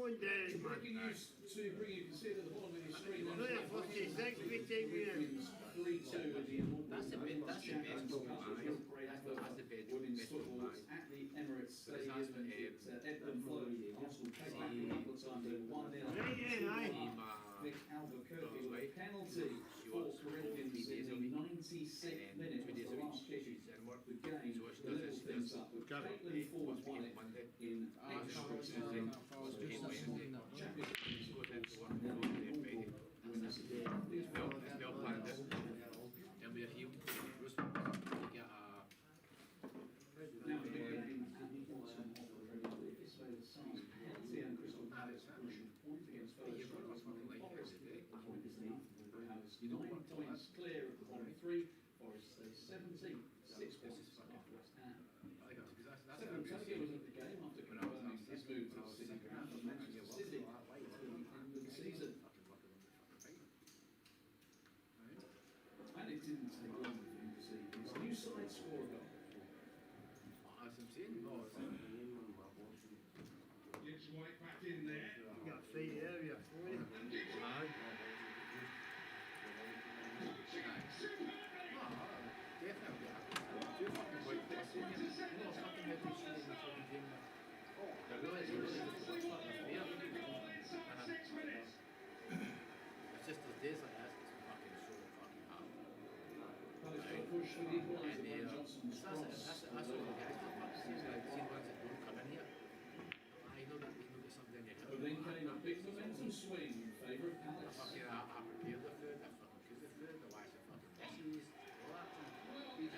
going down. Breaking news to bring you can see it at the bottom of your screen. Look at 46, 15 minutes. 3-2 at the end. That's the best Women's football at the Emirates Stadium. It's Edmund Floyd. Arsenal came back a couple of times and 1-0. Nick Albuquerque with a penalty for Corinthians in the 96th minute. Was the last kick of the game to level things up. But Caitlin Ford won it in extra time. And we have you to get a Now the game Chelsea and Crystal Palace pushing point against Forest. Has 9 points clear of the bottom 3. Forest stay 17, 6 points after West Ham. Stephen Tucker was at the game after confirming his move to the City Ground from Manchester City at the end of the season. And it didn't take long for him to see his new side score a goal. Gets White back in there. You got feet there, you. It's just the days like that, it's fucking so fucking hard. Push for the equaliser by Johnson's That's cross. what the guys do. I've seen ones that don't come in here. I know that there's something in your head. But then came a big momentum swing in favour of Palace. I prepare the food, I fucking cook the food, I wash the fucking dishes, all that That's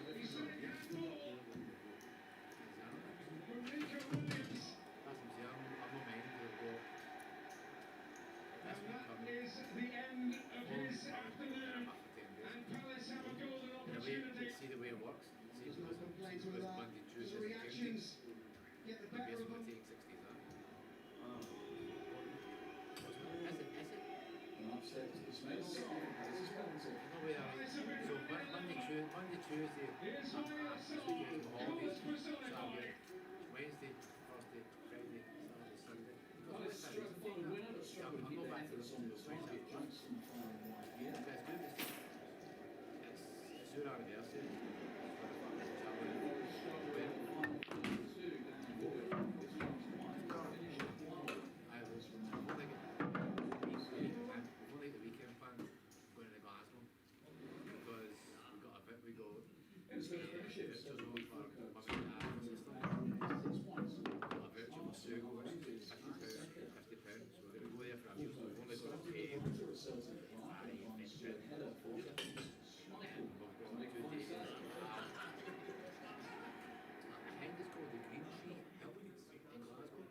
I'm not mind to go. That is the end of his afternoon. And Palace have a golden opportunity. See the way it works. See There's no complaints with that. His reactions get the better of them. Take 60, Is it? And upset to the Smith side. Palace's penalty. No way out. So Monday, Tuesday, Here's this weekend, holidays, Brazil. Saturday, Wednesday, Thursday, Friday, Saturday, Sunday. Palace struggled for the winner, but struggled to keep their efforts on the target. Johnson firing wide here. Let's do this. It's your anniversary. Forest struggled in the final 2 down the board. This one's wide. Finish at 1. I was from the weekend plan going to Glasgow because we go It's the premiership. a virtual Sugo, £50, so we're going to go there for a meal, so we've only got to pay 2 days. I think it's called the Green Tree Hill in Glasgow.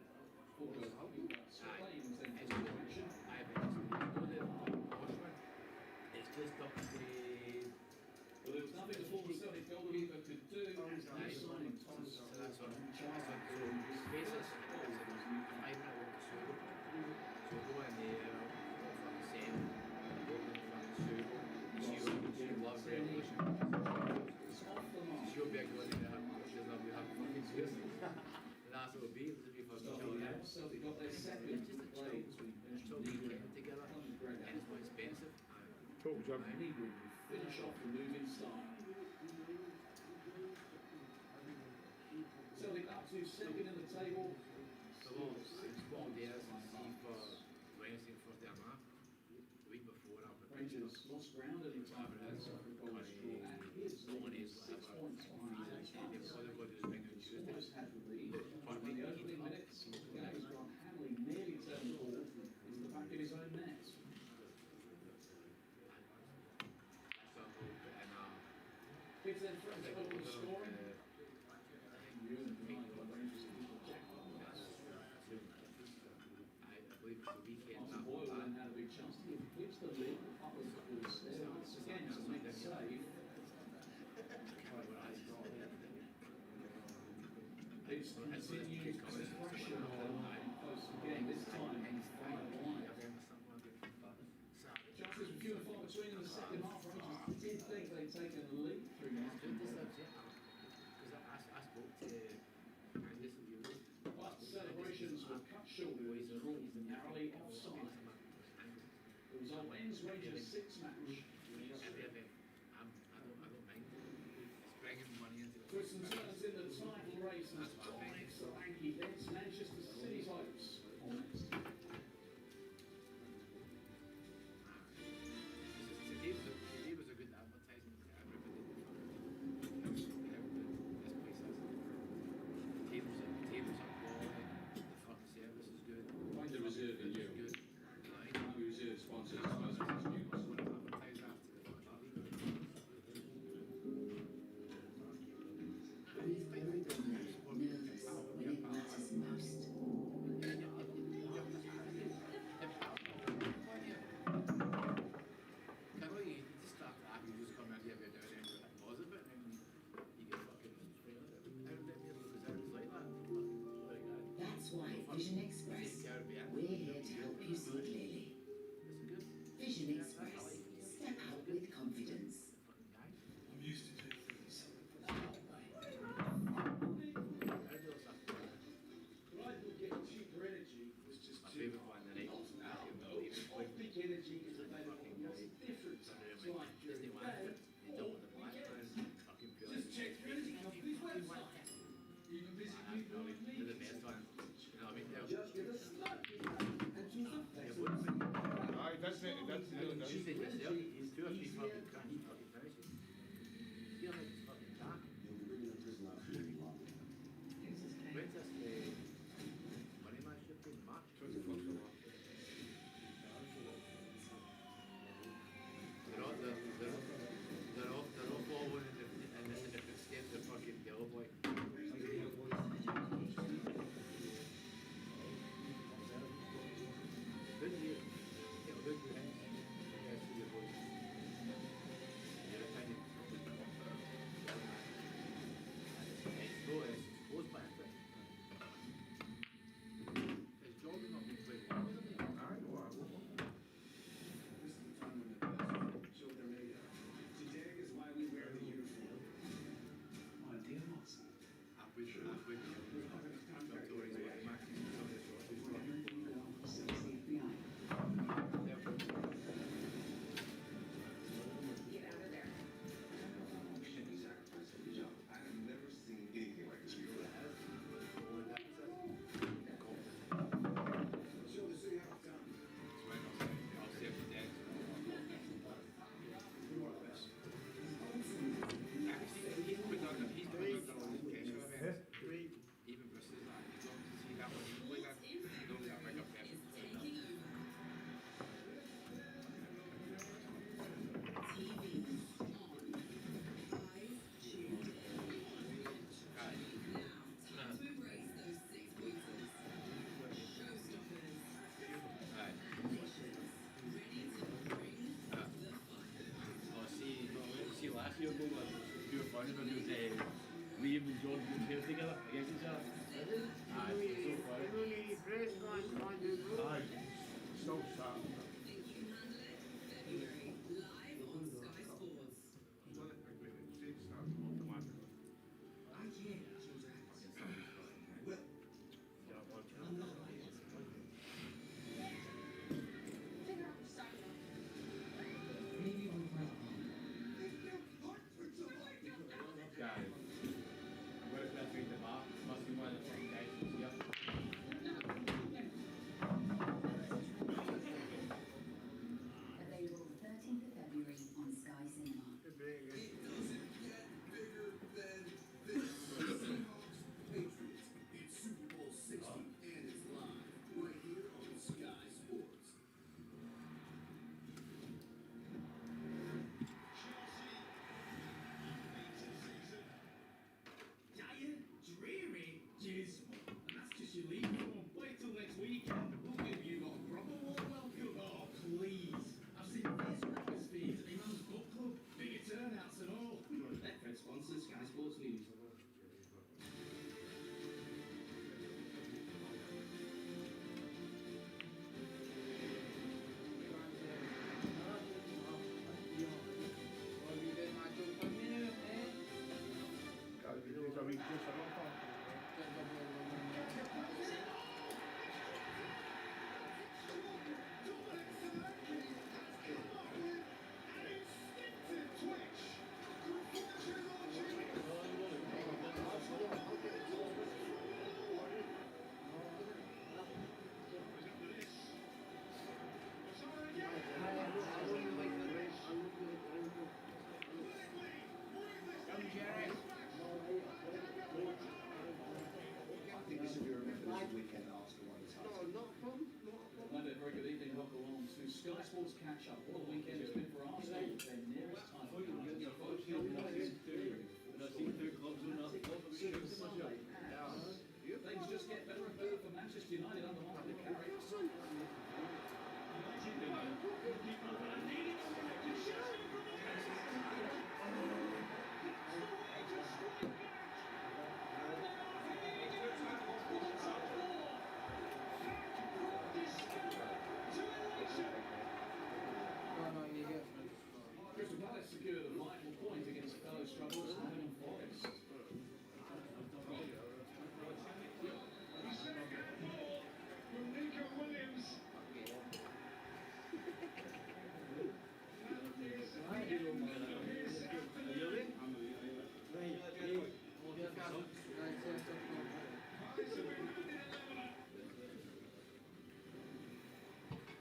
It's just up the. Well, there was nothing the former Celtic goalkeeper could do. Signing Thomas. So that's on. So basis, it's a 5-minute walk to Sugo. So go in there, from the same, go in front of Sugo. She loves Revolution. It's off the mark. She'll be a good in because we have fucking Sugo. That's what it will be. It'll be for the Celtic got their second It's just a play chill between weekend together, and it's more expensive. Talk, John. and he would finish off the moving style. Celtic up to second in the table. So what there is see for Wednesday and Thursday and that. The week before our Rangers lost ground in the time and had suffered a goal draw and his 6 points behind the Forest had the lead. But in the opening minutes, the game Grant Hanley nearly turned the ball into the back of his own net. Gives them threats of open scoring. I believe it's the weekend. Martin Boyle then had a big chance to reach the lead. Up was again to make a save. It's continued to pressure on close again, this time in 5-1. Chances were few and far between in the second half. Rangers did think they'd taken the lead through that. Because I spoke to Angus and you. But celebrations were cut short with the draw in the narrowly offside. It was a men's Rangers 6 match. I don't mind. It's bringing money into the Twists and turns in the title race as Dominic Solanke leads Manchester City's hopes. Today was a good advertisement to everybody. This place is. Tables are quality. The front service is good. Find the reserve in you. Good. New reserve sponsors Newcastle. Advertise after the fucking league. Nervous when it matters most. You just start laughing, you just come out here and down there and pause a bit, and then you get fucking like that. That's why Vision Express, we're here to help you see clearly. It's good. Vision Express, step out with confidence. I'm used to doing things. Rival getting cheaper energy was just My too favourite one, the night. Big energy is available. What's different? It's like during the day. They don't want the black man, fucking pure. Just check your energy company's website. Even visit people like me. They're the best one. You know what I mean? Just get a slight and choose a Aye, that's it, that's it. She said yourself, he's 2 or 3 fucking cracks, fucking finishes. Feel like it's fucking dark. When's this money match should be in March? 21st of March. They're all following in the different steps of fucking Yellow Boy. Good year. Yeah, good year. Yeah, I see your voice. You're a tiny. It's close by, isn't it? Is Jordan not been playing well, isn't he? Aye, no, I won't. This is the time when the best show their makeup. Today is why we wear the uniform. On demos. I wish I'm Tories, but Max is some of the shorts. Says the FBI. Get out of there. She sacrificed for the job. I have never seen anything like this before. Show the city how it's done. I'll say it dead. You are the best. He's put under all this pressure of it. Three. Even versus that, you don't see that one. You play that, you know that like a perfect play. TV's on. Eyes tuned in. Aye. Now, time to embrace those 6-pointers. Showstoppers. Aye. Nations. Ready to bring the fire. Oh, see last year goal was pure fun because Liam and John put pairs together against each other. Aye, so fun. You only press one to go. Aye. So sharp. Think you can handle it? February, live on Sky Sports. Maybe we're well. Guys, I'm going to read the bar. Must be one of the fucking guys who's here. matchup. What a weekend it's been for Arsenal. Their nearest title against Sheffield United. Things just get better and better for Manchester United under Martin Carey. Crystal Palace secured a vital point against fellow strugglers Nottingham Forest. From Nico Williams.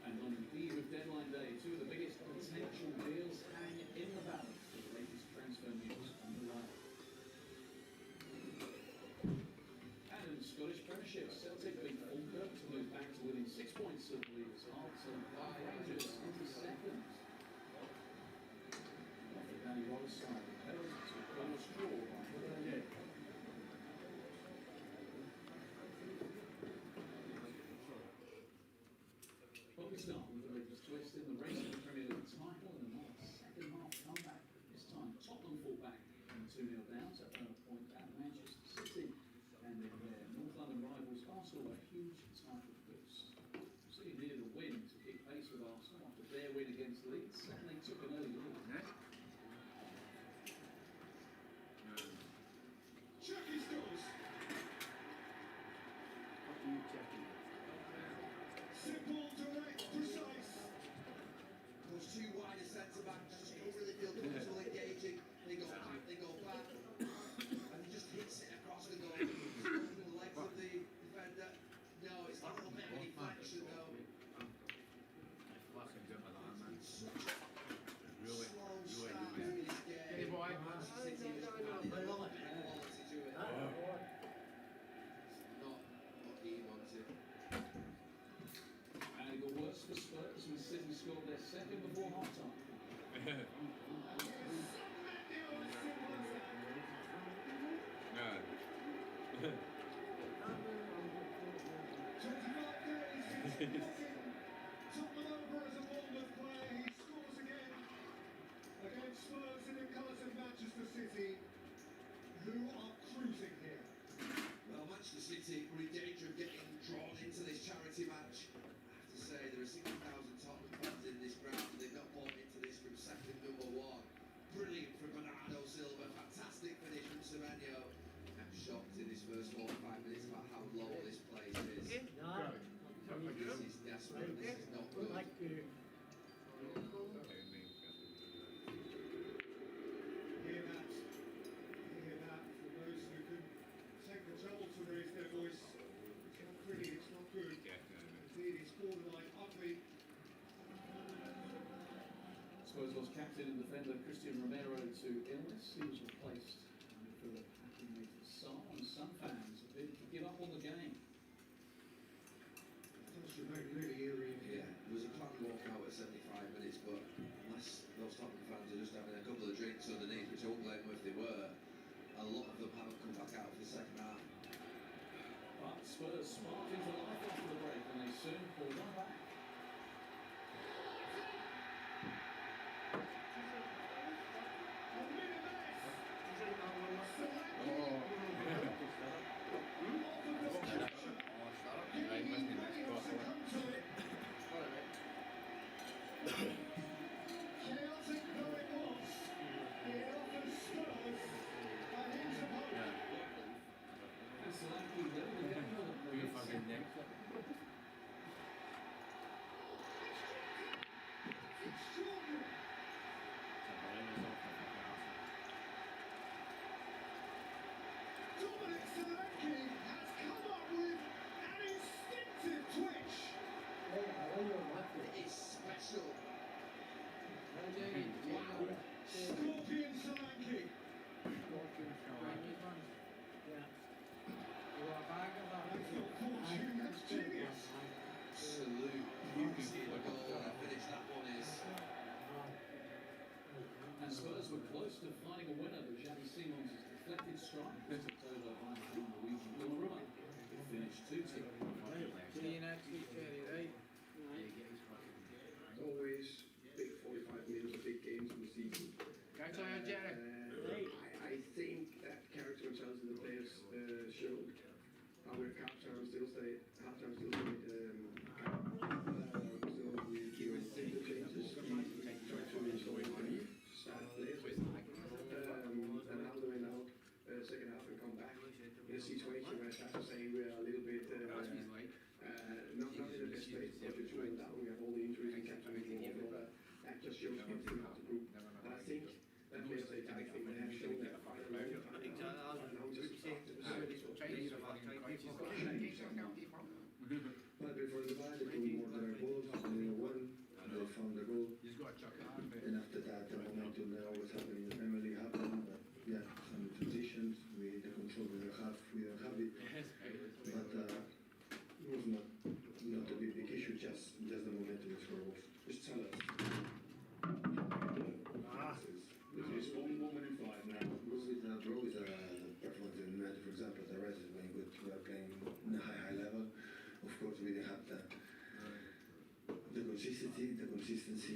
And on the eve of deadline day, two of the biggest potential deals hang in the balance for the latest transfer news on the line. And in the Scottish Premiership, Celtic beat Falkirk to move back to within 6 points of the leaders' Hearts and Rangers into second. After Danny Rolls' side, held to a corner straw by Huddersfield. But we start with the latest twist in the race for the Premier League title and a nice second half comeback. This time Tottenham fought back from 2-0 down to earn a point at Manchester City. And in their North London rivals Arsenal a huge title boost. City needed a win to keep pace with Arsenal after their win against Leeds, and they took an early lead. Check his goals. Simple, direct, precise. Those two wider centre backs just don't really feel comfortable engaging. They go back, and he just hits it across the goal. The legs of the defender. No, it's a little bit of a deflection though. Slow start to this game. Manchester City just added a lot of quality to it. Not what he wanted. And it got worse for Spurs when City scored their second before half-time. Tottenham over as a Bournemouth player, he scores again against Spurs in the colours of Manchester City, who are cruising here. Well, Manchester City were in danger of getting drawn into this charity match. I have to say, there are 60,000 Tottenham fans in this ground, and they've not bought into this from second number one. Brilliant from Bernardo Silva, fantastic finish from Semenyo. I'm shocked in his first 4 or 5 minutes about how low this place is. This is desperate, this is not good. Hear that? Hear that? For those who can take the trouble to raise their voice, it's not pretty, it's not good. Indeed, it's borderline ugly. Spurs lost captain and defender Christian Romero to illness. He was replaced for the packing of Son, and some fans appeared to give up on the game. That's really eerie in here. Yeah, there was a planned walkout at 75 minutes, but unless those Tottenham fans are just having a couple of drinks underneath, which I won't blame them if they were, a lot of them haven't come back out for the second half. But Spurs sparked into life after the break, and they soon pulled one back. Chaotic though it was, it offers Spurs a hint of hope. And Solanke led the game on the break. Extraordinary. Dominic Solanke has come up with an instinctive twitch. It is special. Scorpion Solanke. That's not fortune, that's genius. Absolute beauty of a goal. How finished that one is. close to finding a winner, but Xavi Simons' deflected strike was tipped over by the Norwegian goalkeeper. It finished 2-2. See you next week, Jerry, right? Always big 45 minutes, big games in the season. Catch on, Jerry. I think that character and challenge the players showed. Our halftime still stayed. Halftime still stayed. So we made the changes. We tried to install money, start players. And now they went out second half and come back in a situation where I start to say we're a little bit not in the best place, but it's going down. We have all the injuries and kept everything over. That just shows everything about the group. And I think that players they I think they have shown that fight a long time now. Now just start to but before the ball, they put more their goals, and they won, they found the goal. And after that, the momentum that always happened in the Premier League happened, but yeah, some transitions, the control we don't have it. But it was not a big issue, just the momentum is for goals. Just tell us. It's 1-1 in 5 now. Bro is a performance in United, for example. The rest is playing good. We are playing in a high level. Of course, we didn't have the consistency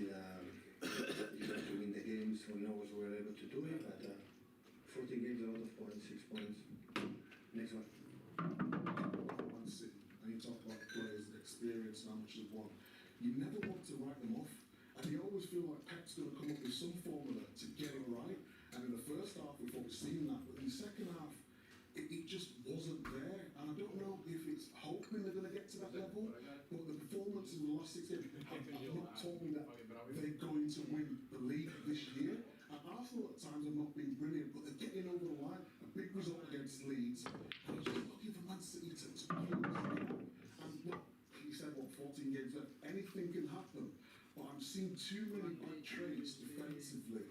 that you have to win the games. We know we were able to do it, but 14 games, a lot of points, 6 points. Next one. Man City, and you talk about players, experience, and how much they've won. You never want to write them off, and you always feel like Pep's going to come up with some formula to get it right. And in the first half, we thought we'd seen that, but in the second half, it just wasn't there. And I don't know if it's hoping they're going to get to that level, but the performance in the last 6 games have not told me that they're going to win the league this year. And Arsenal at times have not been brilliant, but they're getting over the line. A big result against Leeds. And I'm just looking for Man City to close it out. And what he said, 14 games left, anything can happen. But I'm seeing too many bad traits defensively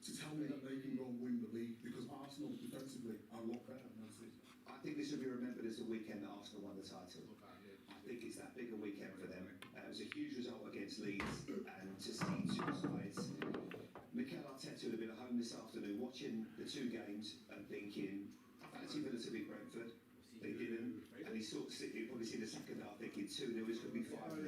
to tell me that they can go and win the league, because Arsenal defensively are a lot better than Man City. I think this will be remembered as the weekend that Arsenal won the title. I think it's that big a weekend for them. It was a huge result against Leeds, and to see two sides. Mikel Arteta would have been at home this afternoon watching the two games and thinking, I fancy Villa to beat Brentford. They didn't, and he sort of he'd probably see the second half thinking 2-0 is going to be 5-0.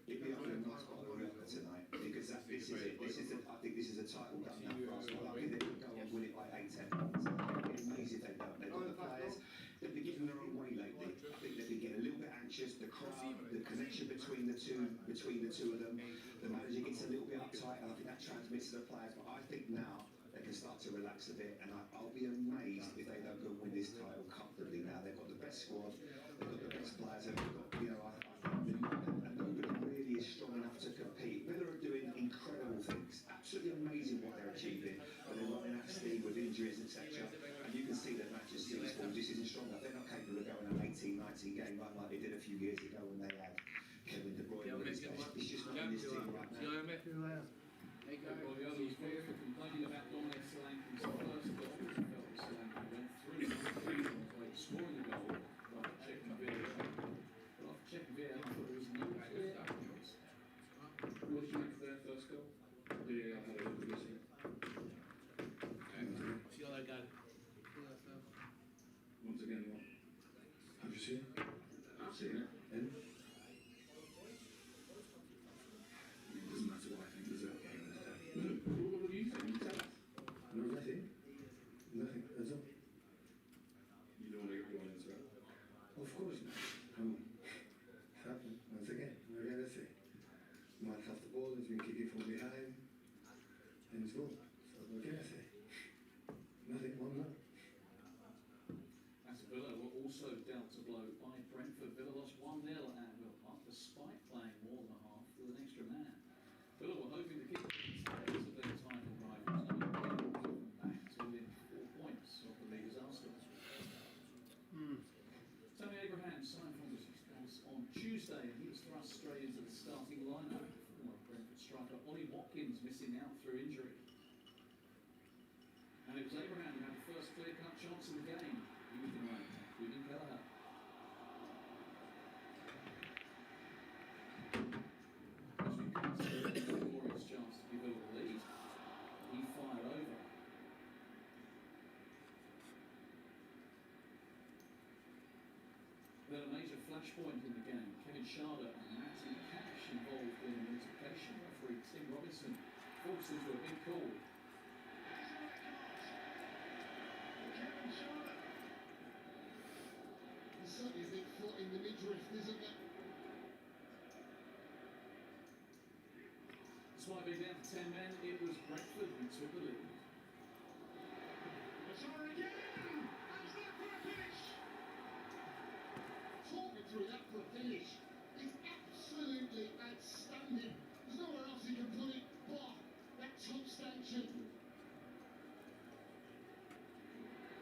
He'd be up in a nice bottle of milk tonight, because this is it. I think this is a title done now for Arsenal. I think they could go and win it by 8-10 points. It'd be amazing if they don't. They've got the players. They've been getting their own way lately. I think they've been getting a little bit anxious. The crowd, the connection between the two of them. The manager gets a little bit uptight, and I think that transmits to the players. But I think now they can start to relax a bit, and I'll be amazed if they don't go and win this title comfortably now. They've got the best squad, they've got the best players, and they've got, and nobody really is strong enough to compete. Villa are doing incredible things, absolutely amazing what they're achieving, but they're running out of steam with injuries, etc. And you can see that Manchester City's form just isn't strong enough. They're not capable of going an 18-19 game run like they did a few years ago when they had Kevin De Bruyne. It's just not in this team right now. Well, the others were complaining about Dominic Solanke's first goal. Solanke went through scoring the goal after checking VAR. But after checking VAR, I thought it was no clear evidence. What did you make of their first goal? Yeah, I had a look at this. See all that guy. Once again, what? Have you seen it? I've seen it. And It doesn't matter what I think, does it? What do you think? Tell us. no, nothing. Nothing. That's all. You don't want to get blown into it. Of course not. It's happened. Once again, what can I say? Might have the ball, it's been kicking from behind, and it's gone. So what can I say? Nothing, one more. As Villa were also dealt a blow by Brentford. Villa lost 1-0 at Villa Park despite playing more than a half with an extra man. Villa were hoping to keep the status of their title rivals, back to within 4 points of the league's Arsenal. Tony Abraham signed from the Spurs on Tuesday, and he was thrust straight into the starting lineup. Former Brentford striker Ollie Watkins missing out through injury. And it was Abraham who had the first clear-cut chance in the game. He was the right, including Kelleher. As we come to the glorious chance to give Villa the lead, he fired over. match point in the game. Kevin Sharder and Matty Cash involved in an altercation. Referee Tim Robinson forced into a big call. Kevin Sharder. There's certainly a big foot in the midriff, isn't there? Despite being down to 10 men, it was Brentford who took the lead. Sharder again! How's that for a finish? Talk me through that for a finish. It's absolutely outstanding. There's nowhere else you can put it but that top stanchion.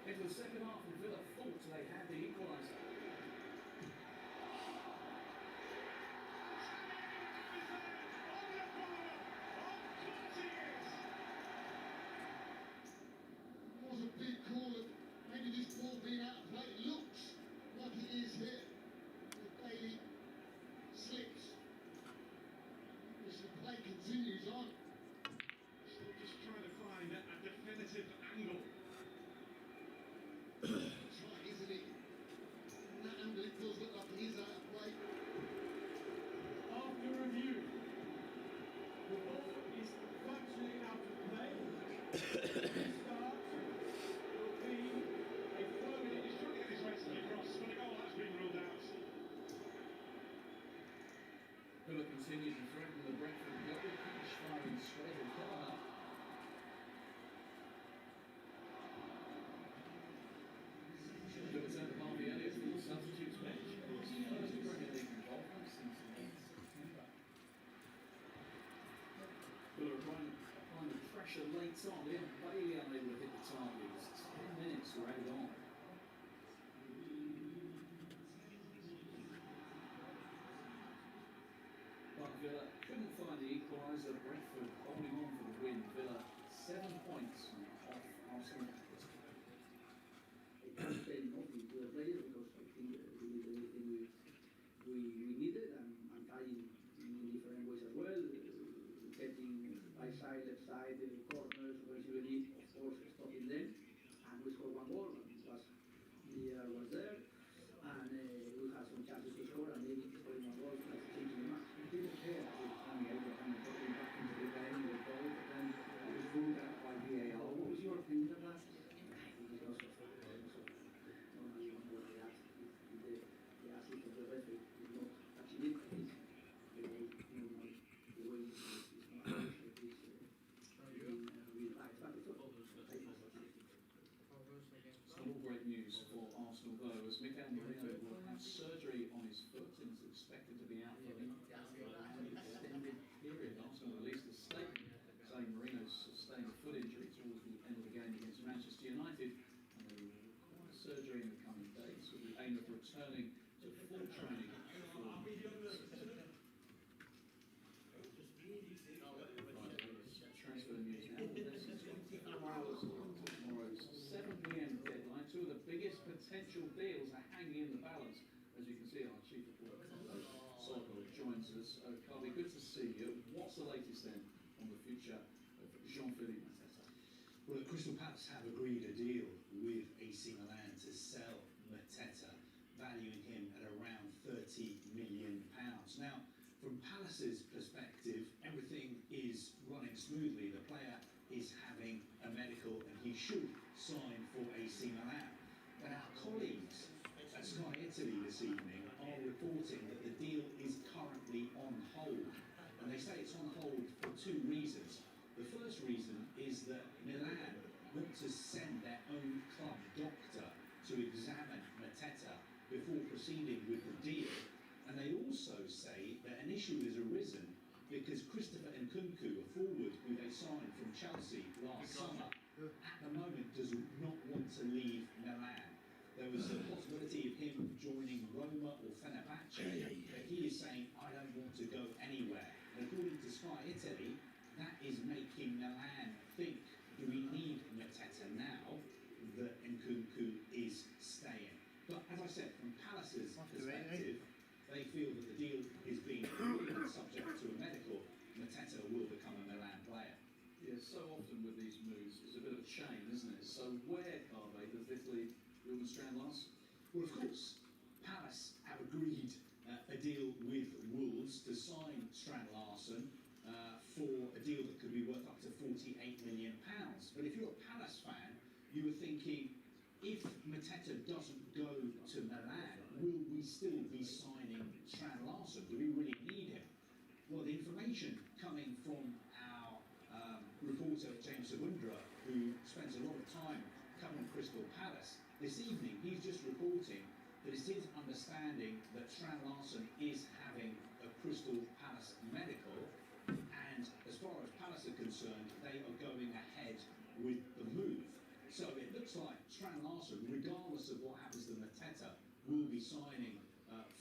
Into the second half, and Villa thought they had the equaliser. Was a big call of maybe this ball being out of play. It looks like it is here. The Bailey slips. As the play continues on. Still just trying to find a definitive angle. That's right, isn't it? In that angle it does look like it is out of play. After review, the ball is factually out of play. Restart will be a further. He's trying to get his legs across, but a goal has been ruled out. Villa continued to threaten the Brentford goal. Cash firing straight at Kelleher. Villa turned to Harvey Elliott from the substitutes bench. His first Premier League involvement since late September. Villa applying the pressure late on. Liam Bailey unable to hit the targets. 10 minutes were added on. But Villa couldn't find the equaliser. Brentford holding on for the win. Villa 7 points off Arsenal. I can't say nothing to the players because I think we did everything we needed, and trying in different ways as well, getting right side, left side, corners, offensive elite, of course, stopping them, and we scored one goal, and it was there, and we had some chances to score, and maybe scoring one goal, that's changing the match. We didn't care at the time, Abraham dropping back into the game, the goal, but then it was ruled out by VAR. What was your opinion of that? Because of It's not all great news for Arsenal though, as Mikel Merino will have surgery on his foot and is expected to be out for an extended period. Arsenal released a statement saying Merino sustained a foot injury towards the end of the game against Manchester United, and they will require surgery in the coming days with the aim of returning to full training before transfer news now. Less than 24 hours to tomorrow's 7 p.m. deadline. Two of the biggest potential deals are hanging in the balance. As you can see, our chief reporter, Soko, joins us. Carly, good to see you. What's the latest then on the future of Jean-Philippe Mateta? Well, Crystal Palace have agreed a deal with AC Milan to sell Mateta, valuing him at around £30 million. Now, from Palace's perspective, everything is running smoothly. The player is having a medical and he should sign for AC Milan. But our colleagues at Sky Italy this evening are reporting that the deal is currently on hold. And they say it's on hold for two reasons. The first reason is that Milan want to send their own club doctor to examine Mateta before proceeding with the deal. And they also say that an issue has arisen because Christopher Nkunku, a forward who they signed from Chelsea last summer, at the moment does not want to leave Milan. There was a possibility of him joining Roma or Fenerbahce, but he is saying, I don't want to go anywhere. And according to Sky Italy, that is making Milan think, do we need Mateta now that Nkunku is staying? But as I said, from Palace's perspective, they feel that the deal is being agreed subject to a medical. Mateta will become a Milan player. Yeah, so often with these moves, it's a bit of a chain, isn't it? So where, Carve, does this leave Ruben Strand-Larsen? Well, of course, Palace have agreed But if you're a Palace fan, you were thinking, if Mateta doesn't go to Milan, will we still be signing Strand Larsen? Do we really need him? Well, the information coming from our reporter, James Sabundra, who spends a lot of time covering Crystal Palace, this evening he's just reporting that it's his understanding that Strand Larsen is having a Crystal Palace medical, and as far as Palace are concerned, they are going ahead with the move. So it looks like Strand Larsen, regardless of what happens to Mateta, will be signing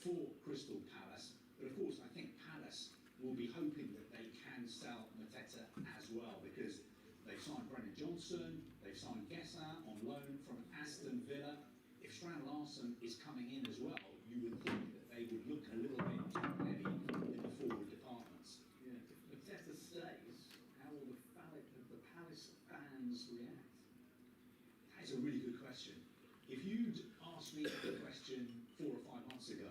for Crystal Palace. But of course, I think Palace will be hoping that they can sell Mateta as well, because they've signed Brennan Johnson, they've signed Gessa on loan from Aston Villa. If Strand Larsen is coming in as well, you would think that they would look a little bit too heavy in the forward departments. Yeah, if Mateta stays, how will the Palace fans react? That's a really good question. If you'd asked me that question 4 or 5 months ago,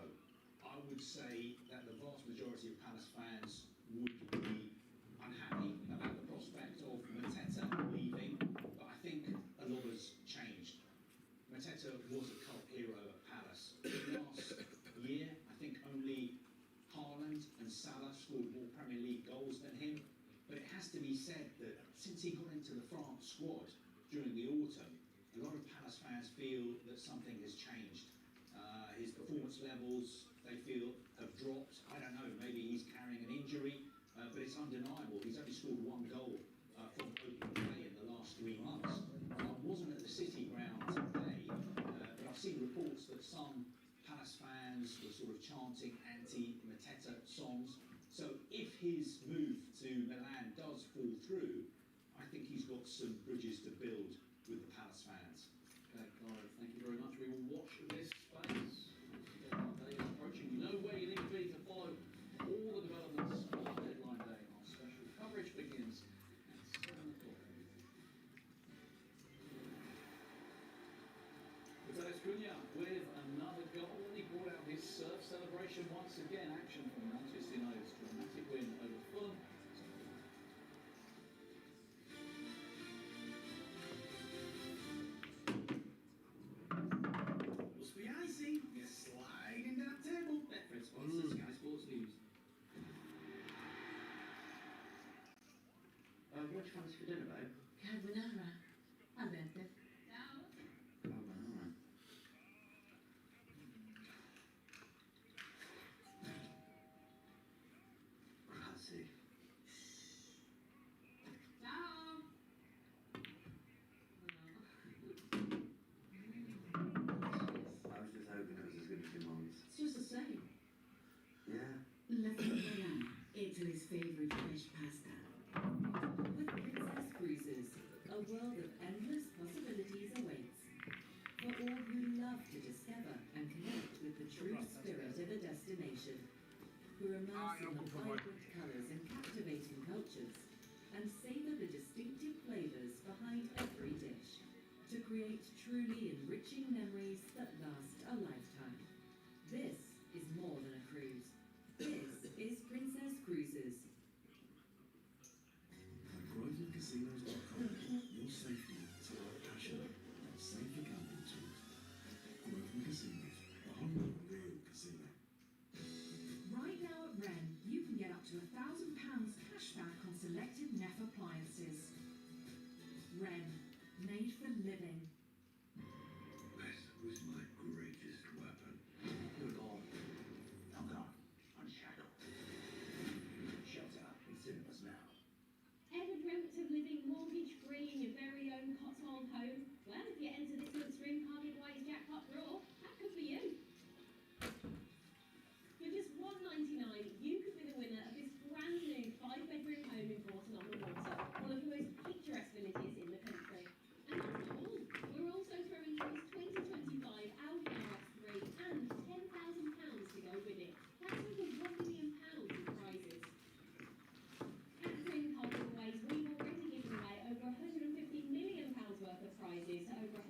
I would say that the vast majority of Palace fans would be unhappy about the prospect of Mateta leaving, but I think a lot has changed. Mateta was a cult hero at Palace. Last year, I think only Haaland and Salah scored more Premier League goals than him, but it has to be said that since he got into the France squad during the autumn, a lot of Palace fans feel that something has changed. His performance levels, they feel, have dropped. I don't know, maybe he's carrying an injury, but it's undeniable. He's only scored 1 goal from open play in the last 3 months. I wasn't at the City ground today, but I've seen reports that some Palace fans were sort of chanting anti-Mateta songs. So if his move to Milan does fall through, I think he's got some bridges to build with the Palace fans. Okay, Clive, thank you very much. We will watch this space. Deadline day is approaching. You know where you need to be to follow all the developments on deadline day. Our special coverage begins at 7 o'clock. Mateus Cunha with another goal. He brought out his surf celebration once again. Action from Manchester United's dramatic win over Fulham. Must be icy. You're sliding that table. Betfred sponsors Sky Sports News. What do you fancy for dinner, babe? Carbonara. Al dente. Carbonara. Grazie. Ciao. I was just hoping it was as good as your mum's. It's just the same. Yeah. Lasagna, Italy's favourite fish pasta. With Princess Cruises, a world of endless possibilities awaits. For all who love to discover and connect with the true spirit of a destination, who immerse in the vibrant colours and captivating cultures, and savour the distinctive flavours behind every dish, to create truly enriching memories that last a lifetime. This is more than a cruise. This is Princess Cruises. At GrosvenorCasinos.com, your safety is our passion and safer gambling tools. Grosvenor Casinos, the home of a real casino. Right now at Wren, you can get up to £1,000 cash back on selected Neff appliances. Wren, made for living. That was my greatest weapon. Good Lord. Oh God. Unshackle. Shelter in cinemas now. Ever dreamt of living mortgage-free in your very own KOTH home? Well, if you enter this month's Dream Cardiff Wise jackpot draw, that could be you. For just $1.99, you could be the winner of this brand new 5-bedroom home in Broughton-on-the-Water, one of the most picturesque villages in the country. And that's not all. We're also throwing you this 2025 Audi RS3 and £10,000 to go with it. That's over £1 million in prizes. At Dream Cardiff Ways, we've already given away over £150 million worth of prizes to over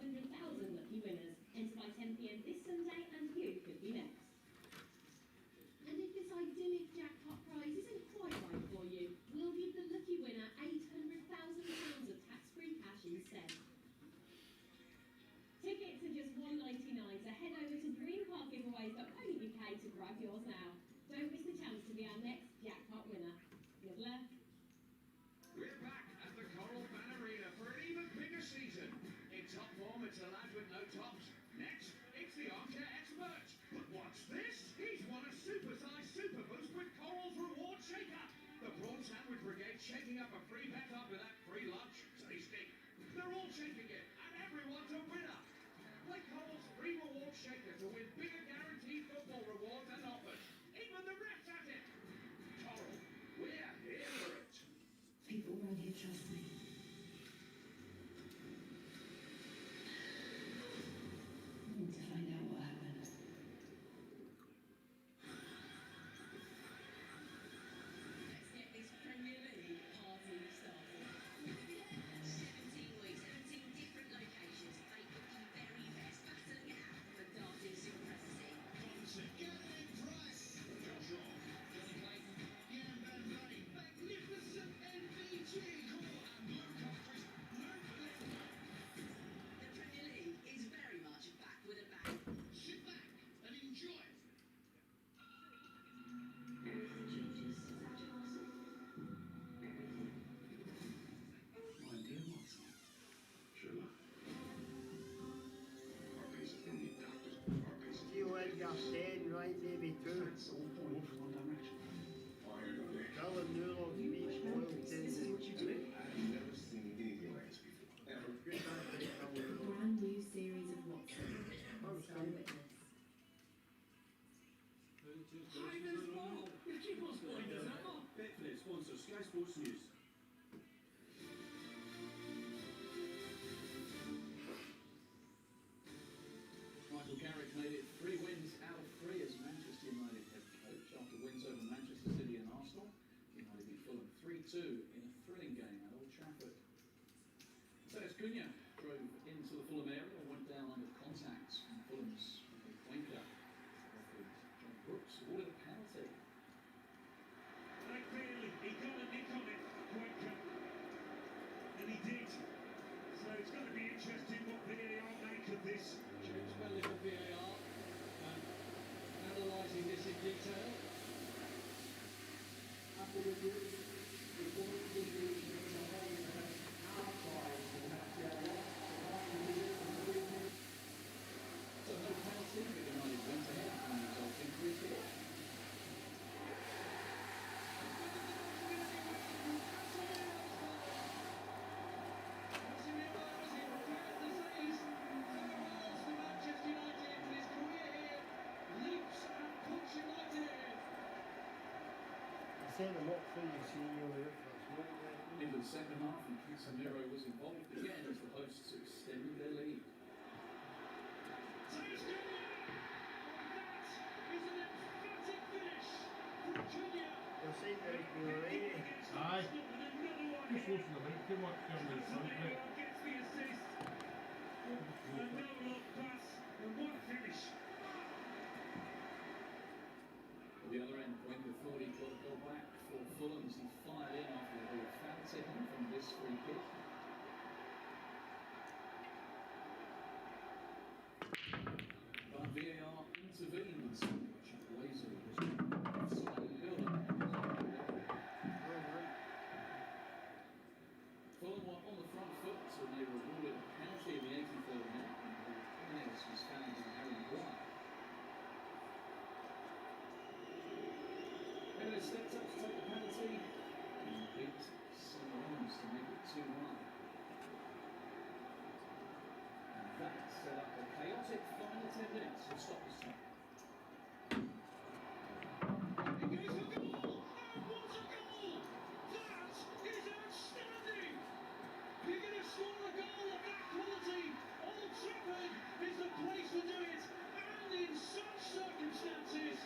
Sports News. Michael Carrick made it 3 wins out of 3 as Manchester United head coach after wins over Manchester City and Arsenal. United beat Fulham 3-2 in a thrilling game at Old Trafford. Mateus Cunha drove into the Fulham area and went down under contact from Fulham's Cuenca. John Brooks awarded a penalty. Like clearly, he got a nick on it, Cuenca, and he did. So it's going to be interesting what VAR make of this. James Bell for VAR, analysing this in detail. After the review, before the conclusion of the whole event, our trials will have VAR. So no penalty, but United went ahead and resulting free kick. Send them up for you, senior there. Into the second half, and Casemiro was involved again as the hosts extended their lead. You'll see that it's been already. Aye. Just listen to me, too much on the front there. Gets the assist. A no-look pass, and what a finish. At the other end, Wenger thought he got a goal back for Fulham as he fired in after the ball fouled to him from this free kick. But VAR intervenes. Chuck Laser was offside early. Fulham were on the front foot and they were awarded a penalty in the 83rd minute when Jimenez was found by Harry Maguire. Jimenez stepped up to take the penalty and beat Simone's to make it 2-1. And that set up a chaotic final 10 minutes of stoppage time. You're going to score a goal of that quality. Old Trafford is the place to do it, and in such circumstances.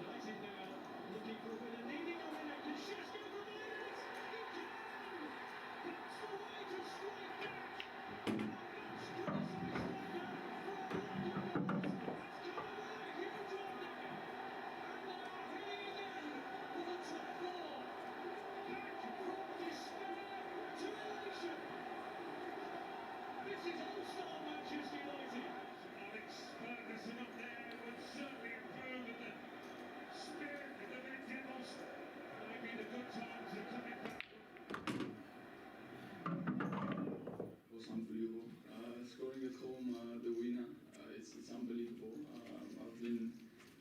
United now looking for a winner, needing a winner. Can Shesko provide it? He can! That's the way to strike back. That's criticised Wenger for a lack of goals. That's come away a huge order. And they are heading again for the top four. From despair to elation. This is all-star Manchester United. Alex Ferguson up there would certainly improve in the spirit of the Red Devils. Maybe the good times are coming back. It was unbelievable. Scoring at home, the winner, it's unbelievable. I've been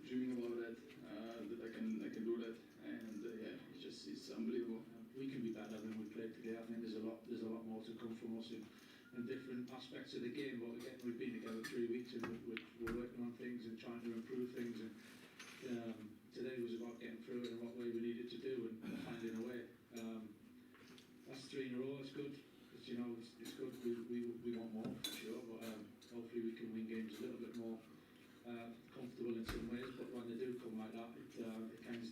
dreaming about that, that I can do that, and yeah, it's unbelievable. We can be better than we played today. I think there's a lot more to come from us in different aspects of the game. But we've been together 3 weeks and we're working on things and trying to improve things. And today was about getting through it and what way we needed to do and finding a way. That's 3 in a row. It's good. It's, you know, it's good. We want more for sure. But hopefully we can win games a little bit more comfortable in some ways. But when they do come like that, it kind of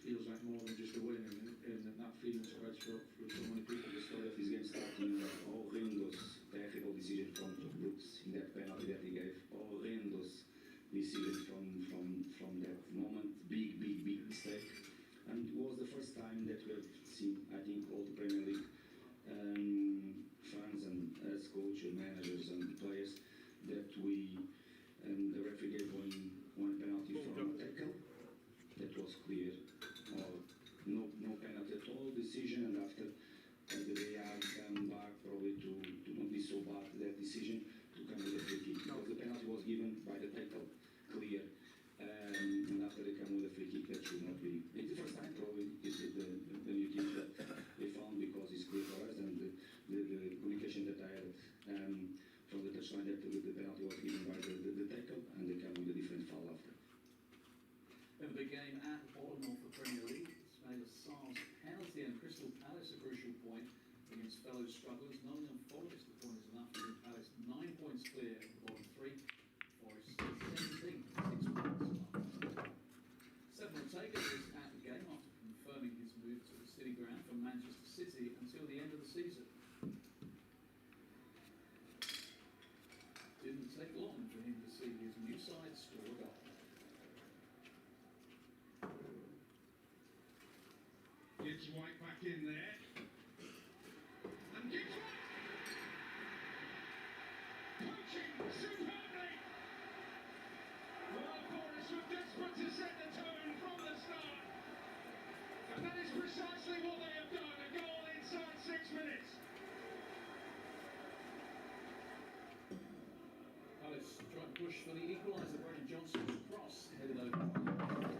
feels like more than just a win, and that feeling spreads for so many people. The story of this game starting horrendous technical decision from Brooks in that penalty that he gave. Horrendous decision from that moment. Big mistake. And it was the first time that we have seen, I think, all the Premier League fans and as coaches, managers and players that the referee gave one penalty from a tackle. That was clear. No penalty at all decision, and after the VAR come back probably to not be so bad that decision to come with a free kick, because the penalty was given by the tackle clear, and after they come with a free kick that should not be. It's the first time probably it's the new kick that they found, because it's clear for us, and the communication that I had from the touchline that a big game at the bottom of the Premier League. Ismail Sarr's penalty and Crystal Palace a crucial point against fellow strugglers. Nottingham Forest, the point is enough to give Palace 9 points clear of the bottom three. Forest 17, 6 points. Stefan Ortega is at the game after confirming his move to the City Ground from Manchester City until the end of the season. Didn't take long for him to see his new side score a goal. Gets White back in there. And gets White! Coaching superbly! Well, Forest were desperate to set the tone from the start. And that is precisely what they have done. A goal inside 6 minutes. Palace try and push for the equaliser. Brennan Johnson's cross headed over the line.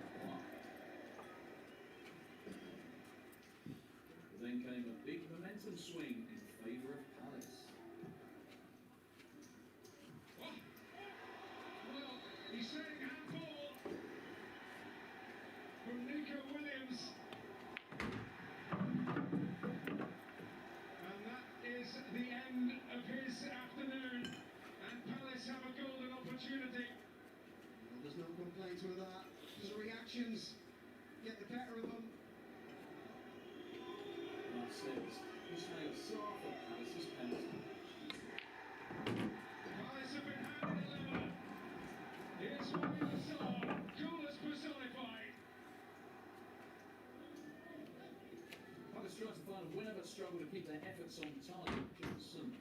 Then came a big momentum swing in favour of Palace. Well, he's saying handball from Nico Williams. And that is the end of his afternoon. And Palace have a golden opportunity. Well, there's no complaints with that. The reactions get the better of them. That says Ismail Sarr for Palace's penalty. Palace have been handed a lever. Here's Ismail Sarr, coolness personified. Palace tried to find a winner but struggled to keep their efforts on target. Johnson.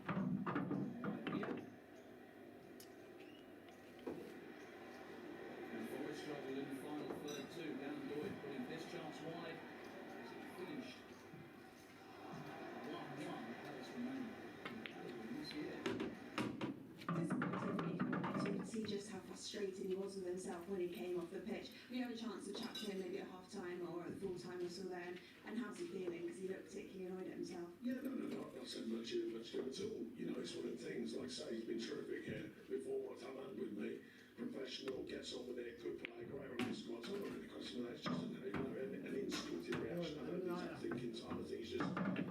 And Forest struggled in the final third too. Down Doyle putting this chance wide as it finished 1-1. Palace remain unbeatable this year. You could see just how frustrated he was with himself when he came off the pitch. We had a chance to chat to him maybe at half time or at the full time whistle then. And how's he feeling? Because he looked particularly annoyed at himself. Yeah, no, not so much to him at all. You know, it's one of the things, like I say, he's been terrific here before what's happened with me. Professional, gets on with it, good player, great on his squad. So I'm not really question that. It's just an instinctive reaction. I don't think he's thinking time. I think he's just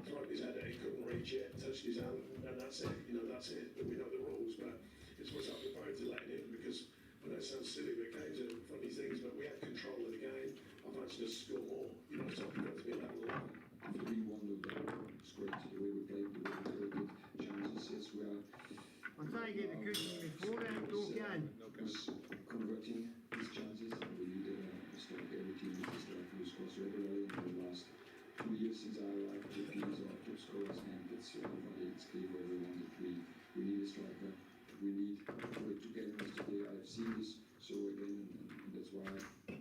thrown his head at it, couldn't reach it, touched his hand, and that's it. You know, that's it. But we know the rules, but it's what's up with to let him, because I know it sounds silly, but games are funny things, but we had control of the game. I've actually just score more. You know, so I've got to be a level 11. After being one of the great the way we played, the way we created chances, yes, we are. I'm trying to get the cooking before I go again. Converting these chances, we need a striker. Every team needs a striker who scores regularly. In the last 2 years since I arrived, JP is our top scorers, and it's everybody, it's clear for everyone that we need a striker. We need to get him today. I've seen this so again, and that's why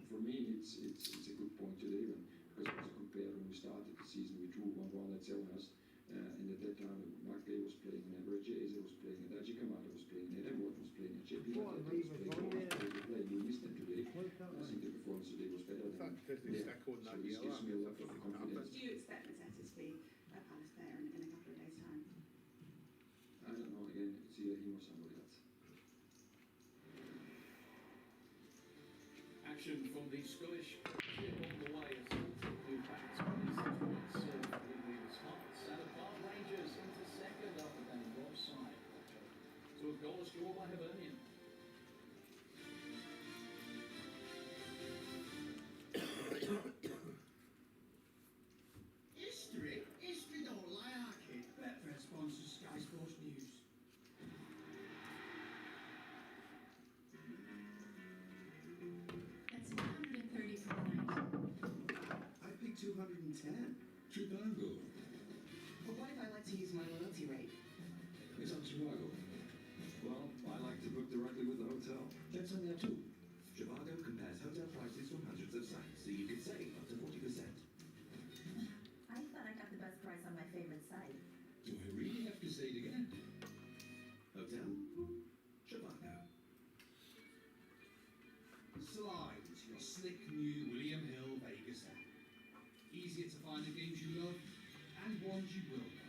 for me it's a good point today, because also compared when we started the season, we drew 1-1 at Selhurst, and at that time Mark Day was playing in Everett, Eze was playing at Ajay Kamada was playing at Morton was playing at JP. We missed them today. I think the performance today was better than so this gives me a lot of confidence. Do you expect Mateta to be a Palace player in a couple of days' time? I don't know, again, it's either him or somebody else. Action from the Scottish Premiership on the way as Celtic move back 26 points. Leading Hearts and above Rangers into second after being offside. To a goalless draw by Hibernian. History don't lie, Arcade. Betfair sponsors Sky Sports News. That's 130 for the night. I picked 210. Chicago. But what if I like to use my loyalty rate? It's on Chicago. Well, I like to book directly with the hotel. That's on there too. Trivago compares hotel prices from hundreds of sites, so you can save up to 40%. I thought I got the best price on my favorite site. Do I really have to say it again? Hotel? Trivago. Slide, your slick new William Hill Vegas app. Easier to find the games you love and ones you will love.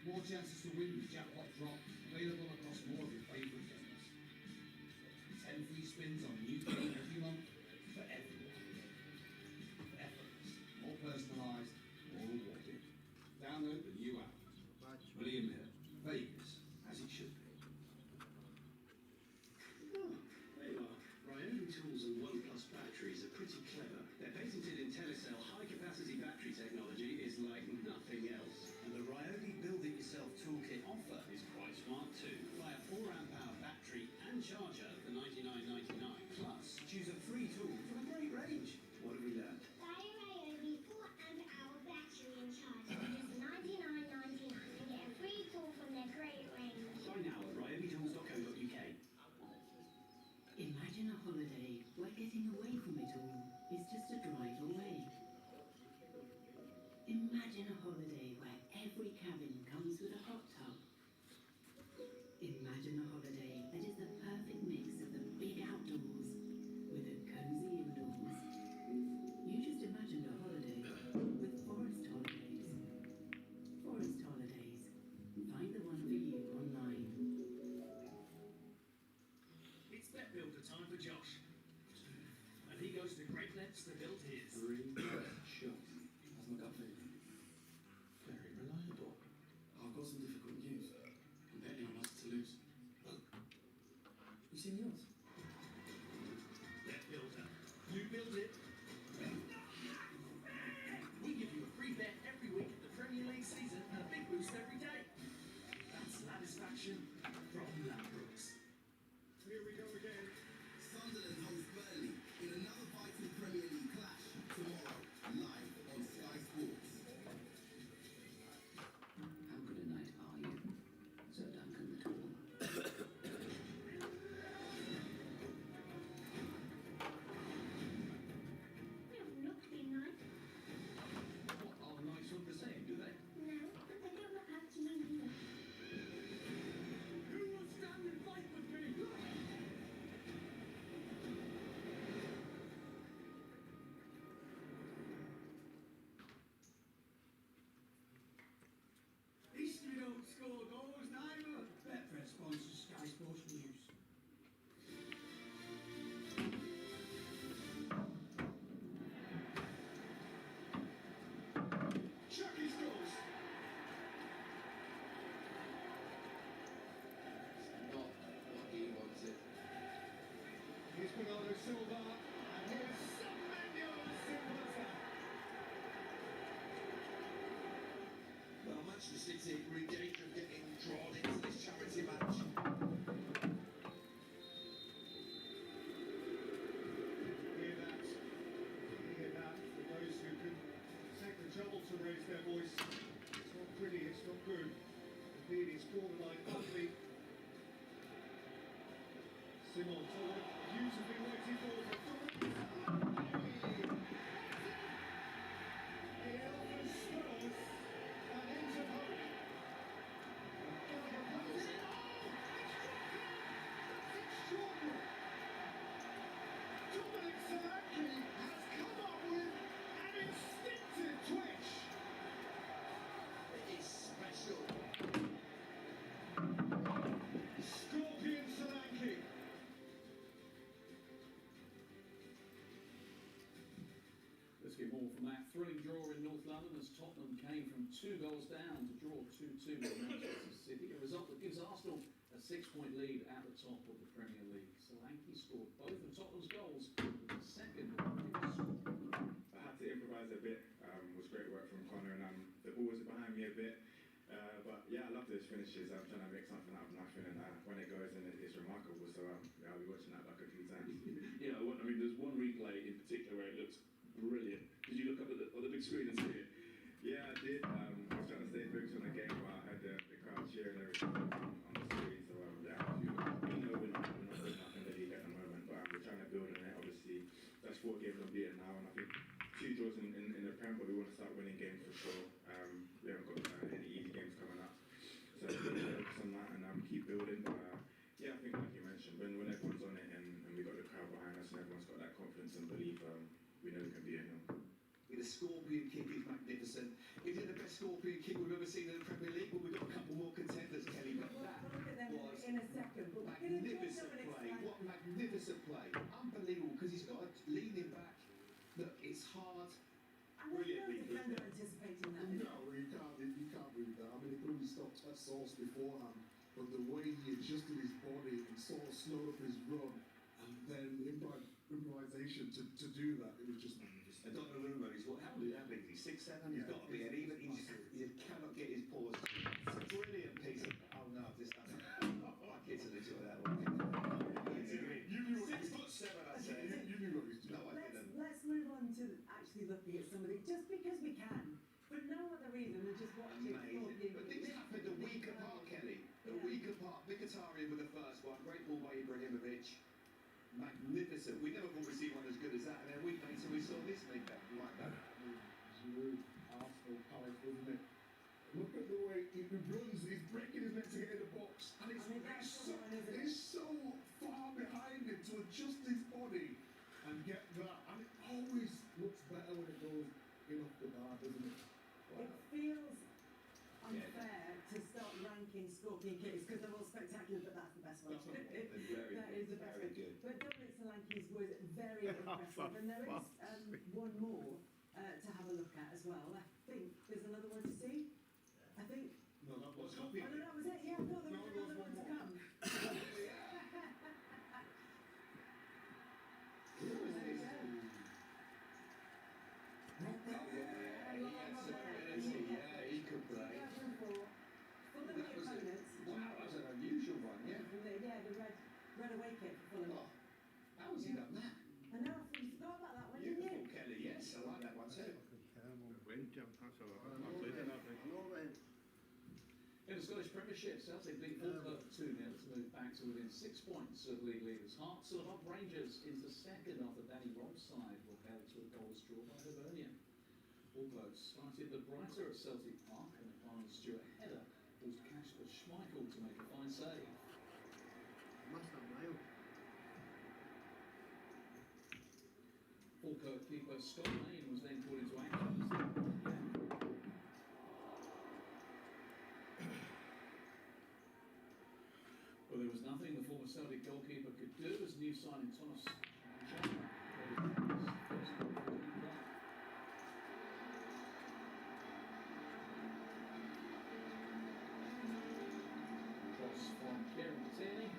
More chances to win with jackpot drop, available across more of your favourite games. 10 free spins on a new game every month, great lengths to build his. 3 shots. That's my gut feeling. Very reliable. I've got some difficult news. I'm betting on us to lose. You seen yours? Let builder. You build it. We give you a free bet every week at the Premier League season and a big boost every day. That's satisfaction from Ladbrokes. Here we go again. Sunderland host Burnley in another vital Premier League clash tomorrow, live on Sky Sports. How good a night are you, Sir Duncan the Tall? Not been nice. What are nice look the same, do they? No, but they don't look out to me either. Who will stand and fight with me? History don't score goals, neither. Betfred sponsors Sky Sports News. Chucky scores. Not what he wanted. Here's Bernardo Silva, and here's Semenyo, simple as that. Well, Manchester City were in danger of getting drawn into this charity match. Hear that? Hear that? For those who can take the trouble to raise their voice, it's not pretty, it's not good. Indeed, it's borderline ugly. Simon Todd, beautifully waiting for the He offers Spurs an inch of hope. Gallagher plays it. That's extraordinary. Dominic Solanke has come up with an instinctive twitch. It is special. Scorpion Solanke. Let's get more from that thrilling draw in North London as Tottenham came from 2 goals down to draw 2-2 with Manchester City. A result that gives Arsenal a 6-point lead at the top of the Premier League. Solanke scored both of Tottenham's goals with the second one. I had to improvise a bit. Was great work from Connor, and the ball was behind me a bit. But yeah, I love those finishes. I'm trying to make something out of nothing, and when it goes in, it's remarkable. So yeah, I'll be watching that back a few times. Yeah, I mean, there's one replay in particular where it looks brilliant. Did you look up at the big screen and see it? Yeah, I did. I was trying to stay focused on the game, but I had the crowd cheering and everything on the screen. So yeah, we know we're not good enough in the league at the moment, but we're trying to build on it. Obviously, that's 4 games unbeaten now, and I think 2 draws in the Prem, but we want to start winning games for sure. We haven't got any easy games coming up, so we're going to focus on that and keep building. But yeah, I think like you mentioned, when everyone's on it and we got the crowd behind us and everyone's got that confidence and belief, we know we can be in them. The scorpion kick is magnificent. Is it the best scorpion kick we've ever seen in the Premier League? Well, we've got a couple more contenders, Kelly, but that was in a second. But magnificent play. What magnificent play. Unbelievable, because he's got leaning back. Look, it's hard. Brilliantly. Defender anticipating that. No, you can't read that. I mean, he probably stopped at source beforehand, but the way he adjusted his body and sort of slowed up his run, and then improvisation to do that, it was just magnificent. And Donnarumma is what? How old is he? 6, 7? He's got to be, and even he just cannot get his paws. It's a brilliant piece of. Oh no, I've just done it. My kids will enjoy that one. You knew what 6'7", I said. You knew what he was doing. No, I didn't. Let's move on to actually looking at somebody, just because we can, for no other reason than just watching. Amazing. But things happened a week apart, Kelly. A week apart. Mkhitaryan with the first one. Great ball by Ibrahimovic. Magnificent. We never thought we'd see one as good as that, and then a week later we saw this make that like that. Giroud, Arsenal, Palace, wasn't it? Look at the way he runs, he's breaking his neck to get in the box, and he's so far behind him to adjust his body and get that, and it always looks better when it goes in off the bar, doesn't it? Wow. It feels unfair to start ranking scorpion kicks because they're all spectacular, but that's the best one. Very that good. is the best Very one. good. But Dominic Solanke was very impressive. And there is one more to have a look at as well. I think there's another one to see. I think. No, that was Oh, no, that was it. Yeah, I thought there was another one to come. He could play. Fulham the opponents. Wow, that's an unusual one, yeah. Yeah, the red away kit for Fulham. Oh, how has he done that? I know, you forgot about that one, didn't Beautiful, you? Kelly, yes, I like that one too. In the Scottish Premiership, Celtic beat Falkirk 2-0 to move back to within 6 points of league leaders. Hearts are up Rangers into second after Danny Robb's side were held to a goalless draw by Hibernia. Falkirk started the brighter at Celtic Park and Barney Stewart header was Kasper Schmeichel to make a fine save. Must have nailed. Falkirk keeper Scott Lane was then called into action. Well, there was nothing the former Celtic goalkeeper could do as new signing Thomas cross from Kieran Tierney.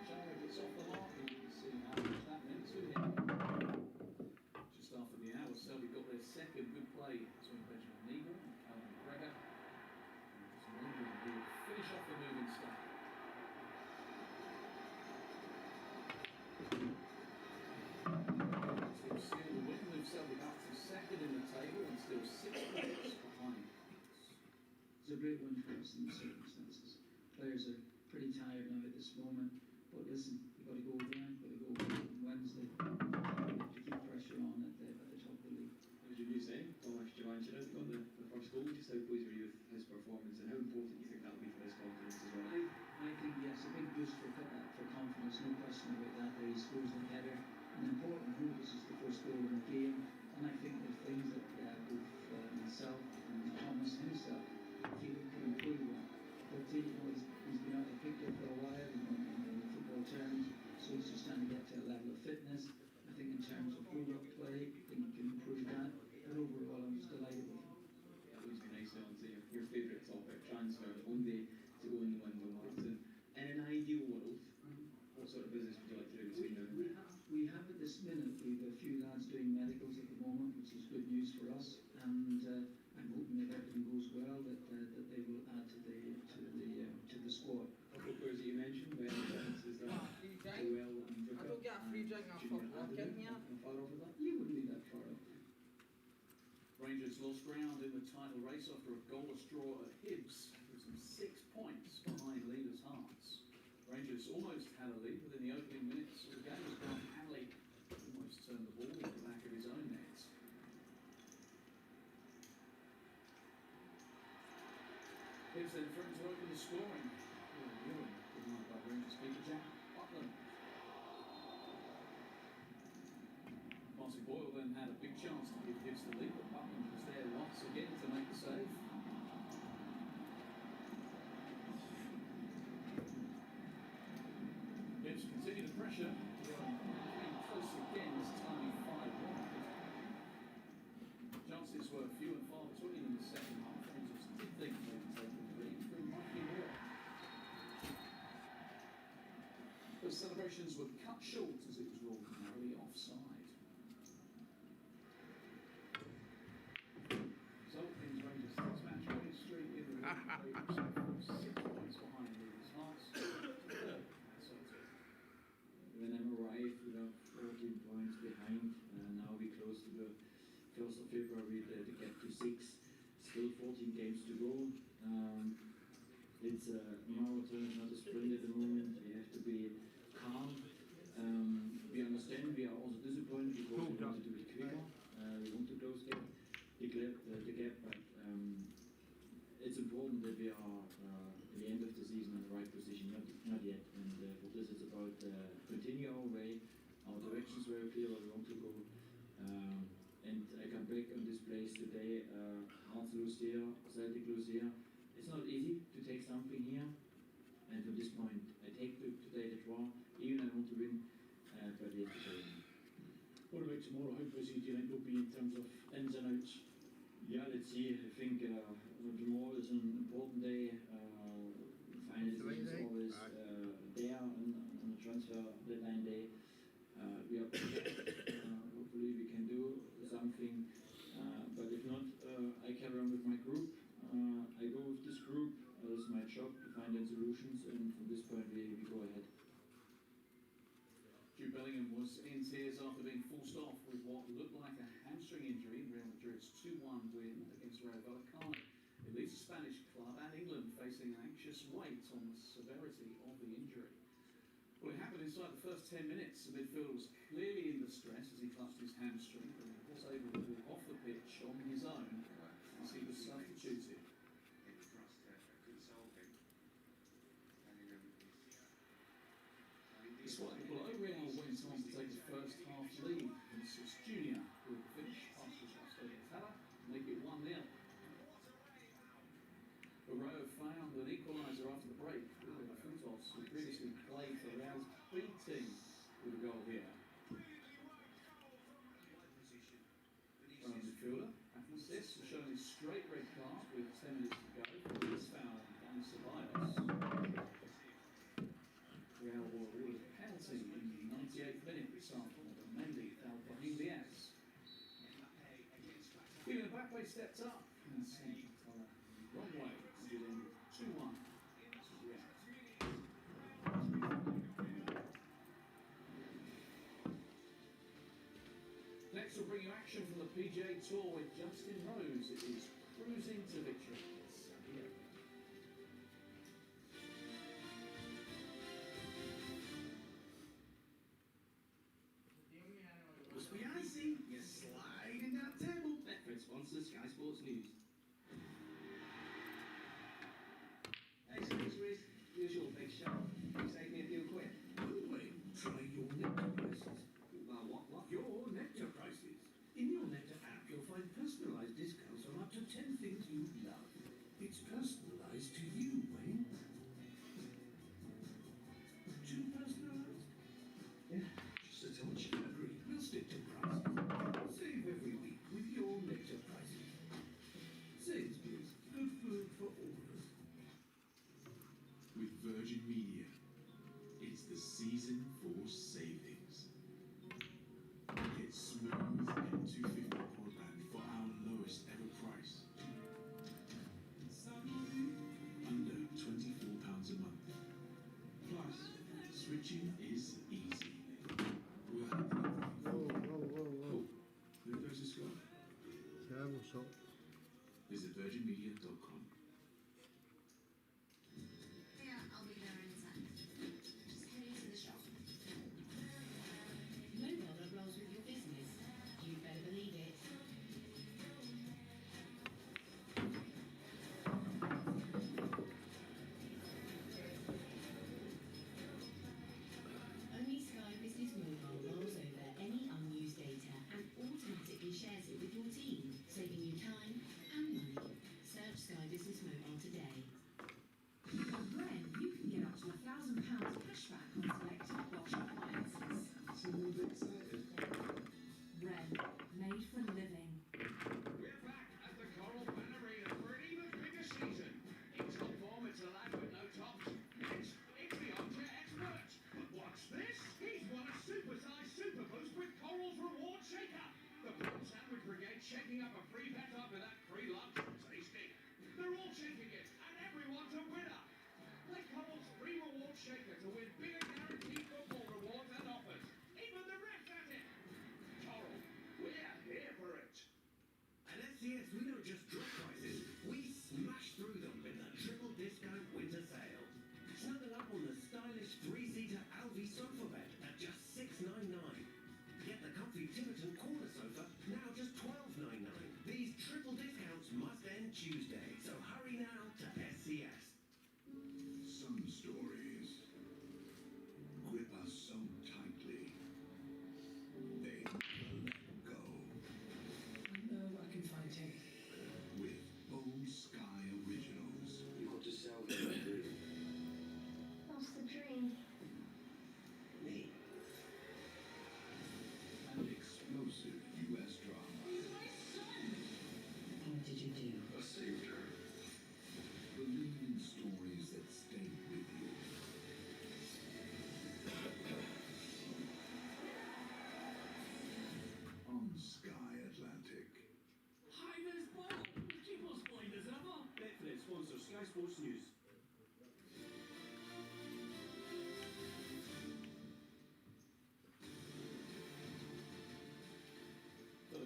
Chara gets off the mark and you can see how much that meant to him. Just after the hour, Celtic got their second good play between Benjamin Neagle and Callum McGregor. And England will finish off the moving start. Still seal the win, move Celtic up to second in the table and still 6 points behind. It's a great win for us in the circumstances. Players are pretty tired now at this moment, but listen, you've got to go there, you've got to go on Wednesday. You have to keep pressure on at the top of the league. What was your news saying? Thomas Jovanchina got the first goal. Just how pleased were you with his performance and how important do you think that will be for his confidence as well? I think yes, a big boost for confidence, no question about that. There he scores the header. An important goal. This is the first goal in the game, and I think there's things that both myself and Thomas himself feel he could improve on. But you know, he's been out of the picture for a while in football terms, so he's just trying to get to a level of fitness. I think in terms of pull-up play, I think he can improve that. But overall, I'm just delighted with him. That leads me nicely on to your favourite topic, transfers. One day to go in the window, Martin. In an ideal world, what sort of business would you like to do between now and then? We have at this minute, we have a few lads doing medicals at the moment, which is good news for us, and I'm hoping if everything goes well that they will add to the squad. A couple of players that you mentioned, when is that Joel and Vicar? I don't get a free drink after walking here. Far off of that? You wouldn't be that far off. Rangers lost ground in the title race after a goalless draw at Hibs, with some 6 points behind leaders Hearts. Rangers almost had a lead within the opening minutes of the game as Grant Hanley almost turned the ball into the back of his own net. Hibs then threatened to open the scoring. Good night by Rangers keeper Jack Butland. Martin Boyle then had a big chance to give Hibs the lead, but Butland was there once again to make the save. Hibs continue the pressure. Came close again, this time 5 wide. Chances were few and far between in the second half. Rangers did think they would take the lead through Mikey Moore. The celebrations were cut short as it was ruled narrowly offside. Resulting Rangers 6-match winning streak in the league. 6 points behind leaders Hearts. When I'm arrived, we are 14 points behind. Now we close to the 1st of February to get to 6. Still 14 games to go. It's a marathon, not a sprint at the moment. We have to be calm. We understand we are also disappointed because we want to do it quicker. We want to close the gap, but it's important that we are at the end of the season in the right position, not yet. And for this, it's about continue our way. Our direction is very clear where we want to go. And I come back on this place today. Hearts lose here, Celtic lose here. It's not easy to take something here. And from this point, I take today the draw. Even I want to win, but we have to play. tomorrow? How busy do you think we'll be in terms of ins and outs? Yeah, let's see. I think tomorrow is an important day. Final decision is always there on the transfer deadline day. We are prepared. Hopefully we can do something. But if not, I carry on with my group. I go with this group. It's my job to find the solutions, and from this point we go ahead. Jude Bellingham was in tears after being forced off with what looked like a hamstring injury in Real Madrid's 2-1 win against Rayo Vallecano. It leaves the Spanish club and England facing an anxious wait on the severity of the injury. Well, it happened inside the first 10 minutes. The midfielder was clearly in distress as he clutched his hamstring, but he was able to walk off the pitch on his own as he was substituted. Despite the blow, Real went on to take the first half lead. Vinicius Junior with the finish past Gustavo Tala to make it 1-0. Rayo found an equaliser after the break. Futos, who previously played for Real's B team, with a goal here. Midfielder, Athletes was shown his straight red card with 10 minutes to go for his foul on Dani Ceballos. Real were awarded a penalty in the 98th minute this afternoon when Mendy fouled Brahim Diaz. Kylian Mbappe stepped up and sent the wrong way as it ended 2-1. Next we'll bring you action from the PGA Tour with Justin Rose. It is cruising to victory. Here. Must be icy. You're sliding down the table. Betfred sponsors Sky Sports News. Hey, Sainsbury's, here's your big shot. Save me a few quid. By the way, try your nectar prices. What? Your nectar prices. In your nectar app, you'll find personalised discounts on up to 10 things you love. It's personalised to you, Wayne. Too personalised? Yeah, just a touch. Agree. We'll stick to prices. Save every week with your nectar prices. Sainsbury's. Good food for all of us. With Virgin Media, it's the season for savings. Get smooth M250 broadband for our lowest ever price. Under £24 a month. Plus, switching is easy. We'll have Whoa. There goes the score. Terrible shot. Visit virginmedia.com. Yeah, I'll be there in a sec. Just heading to the shop. Mobile that rolls with your business. You better believe it. Only Sky Business Mobile rolls over any unused data and automatically shares it with your team, saving you time and money. Search Sky Business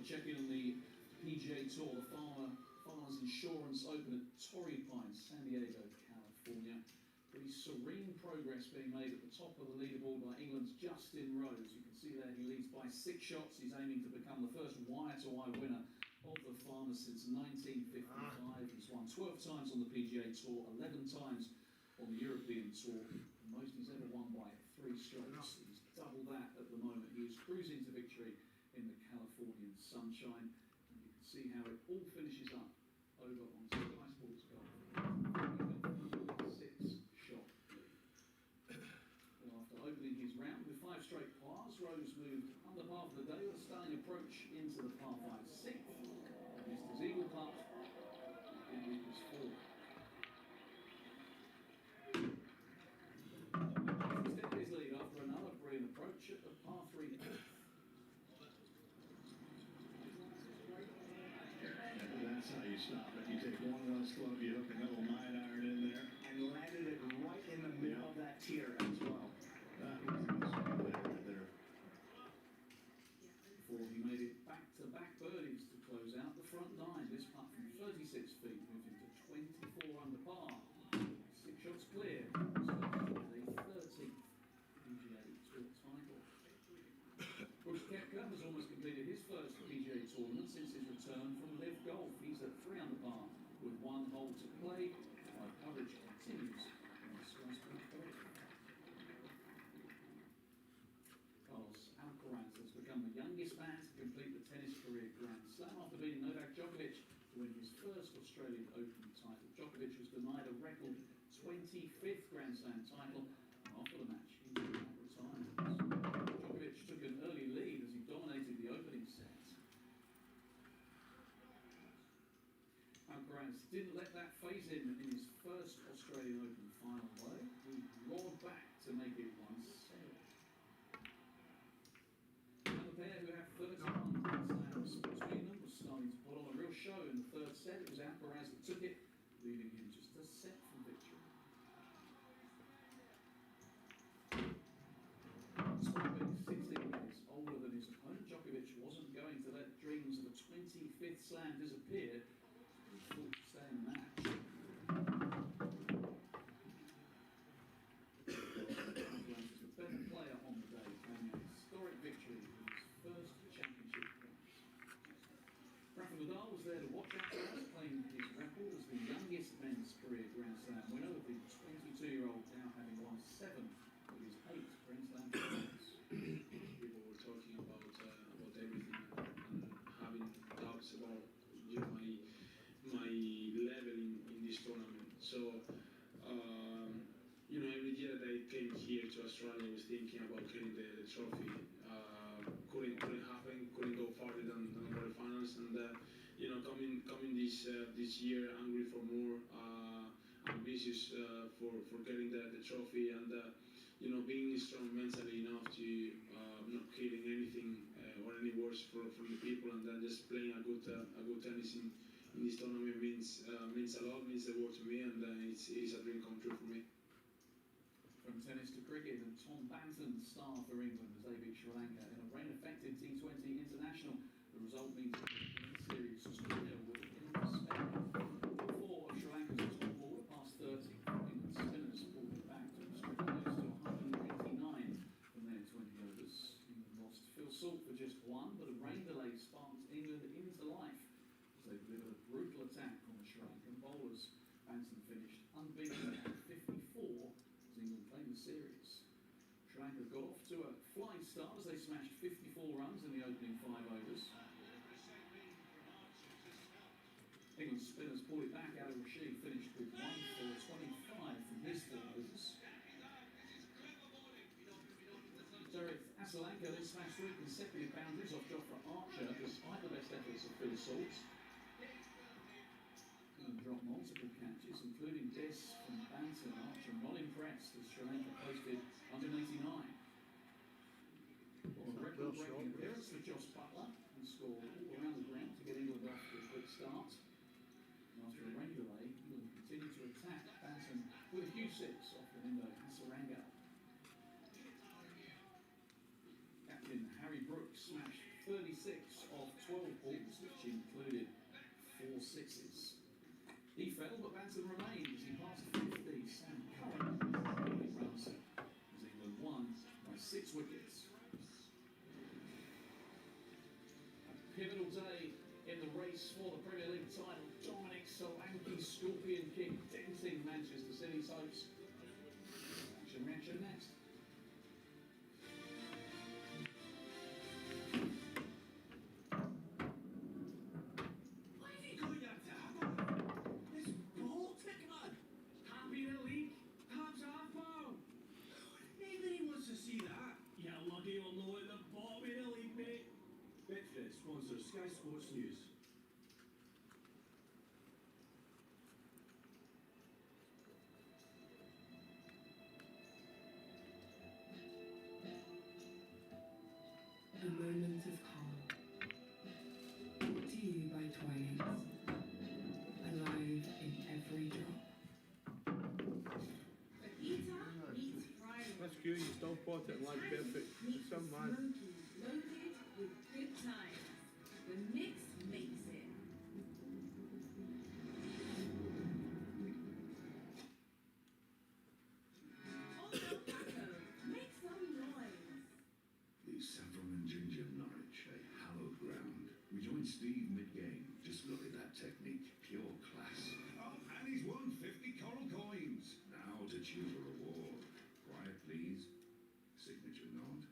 check in on the PGA Tour, the Farmers Insurance Open at Torrey Pines, San Diego, California. Pretty serene progress being made at the top of the leaderboard by England's Justin Rose. You can see there he leads by 6 shots. He's aiming to become the first wire-to-wire winner of the Farmers since 1955. He's won 12 times on the PGA Tour, 11 times on the European Tour. The most he's ever won by 3 strokes. He's double that at the moment. He is cruising to victory in the Californian sunshine. And you can see how it all finishes up over on Sky Sports Golf. 6-shot lead. Well, after opening his round with 5 straight pars, Rose moved under par for the day with a stunning approach into the par 5 6th. Missed his eagle putt in Eagles 4. Extended his lead after another brilliant approach at the par 3 8th. That's how you stop it. You take one less club, you hook another 9-iron in there. And landed it right in the middle of that tier as well. That was a good shot there. Before he made it back-to-back birdies to close out the front 9. This putt from 36 feet moved him to 24 under par. 6 shots clear. A 13th PGA Tour title. Brooks Koepka has almost completed his first PGA tournament since his return from Live Golf. He's at 3 under par with 1 hole to play. Live coverage continues on the Sky Sports Golf. Carlos Alcaraz has become the youngest man to complete the tennis career Grand Slam after beating Novak Djokovic to win his first Australian Open title. Djokovic was denied a record 25th Grand Slam title, and after the match he retired. Djokovic took an early lead as he dominated the opening set. Alcaraz didn't let that phase him in his first Australian Open final though. He roared back to make it 1-7. And the pair who have 31 Grand Slams between them was starting to put on a real show in the 3rd set. It was Alcaraz that took it, leaving him just a set from victory. Despite being 16 years older than his opponent, Djokovic wasn't going to let dreams of a 25th slam disappear. He thought to stay in the match. Alcaraz was the better player on the day, claiming a historic victory in his first championship points. Rafa Nadal was there to watch Alcaraz, playing his record as the youngest men's career Grand Slam winner, with the 22-year-old now having won 7 of his 8 Grand Slam tournaments. People were talking about everything and having doubts about my level in this tournament. So every year that I came here to Australia, I was thinking about getting the trophy. Couldn't happen, couldn't go farther than the quarterfinals, and coming this year angry for more, ambitious for getting the trophy, and being strong mentally enough to not killing anything or any worse for the people, and then just playing a good tennis in this tournament means a lot, means the world to me, and it's a dream come true for me. From tennis to cricket, and Tom Banton, star for England as they beat Sri Lanka in a rain-affected T20 international. The result means the series was 2-0 with England Spain. 4 of Sri Lanka's top order past 30. England spinners pulled it back to restrict those to 189 from their 20 overs. England lost Phil Salt for just 1, but a rain delay sparked England into life as they delivered a brutal attack on the Sri Lankan bowlers. Banton finished unbeaten at 54 as England claimed the series. Sri Lanka got off to a flying start as they smashed 54 runs in the opening 5 overs. England spinners pulled it back. Out of Rashid finished with 1 for 25 from his 4 overs. Derek Asalanka then smashed 3 consecutive boundaries off Jofra Archer despite the best efforts of Phil Salt. England dropped multiple catches, including this from Banton. Archer not impressed as Sri Lanka posted 189. Well, a record-breaking appearance for Joss Butler, who scored all around the ground to get England off to a quick start. And after a rain delay, England continued to attack Banton with a huge 6 off Fernando Hasaranga. Captain Harry Brooks smashed 36 off 12 balls, which included 4 sixes. He fell, but Banton remained as he passed 50. Sam Curran runs as England won by 6 wickets. A pivotal day in the race for the Premier League title. Dominic Solanke's scorpion kick denting Manchester City's hopes. Reaction next. Why have you got that tap? It's Baltic, man. Happy to leak. Tabs half pound. Nobody wants to see that. Yeah, Luddy will know at the bottom of the league, mate. Betfred sponsors Sky Sports News. A moment of calm. Brought to you by Twinings. Alive in every drop. Fajita meets Friday. That's good, you still bought it like perfect. It's so mad. Loaded with good times. The mix makes it. Also, Paco, make some noise. The saffron and ginger Norwich, a hallowed ground. We joined Steve mid-game. Just look at that technique. Pure class. Oh, and he's won 50 coral coins. Now to choose a reward. Quiet, please. Signature nod.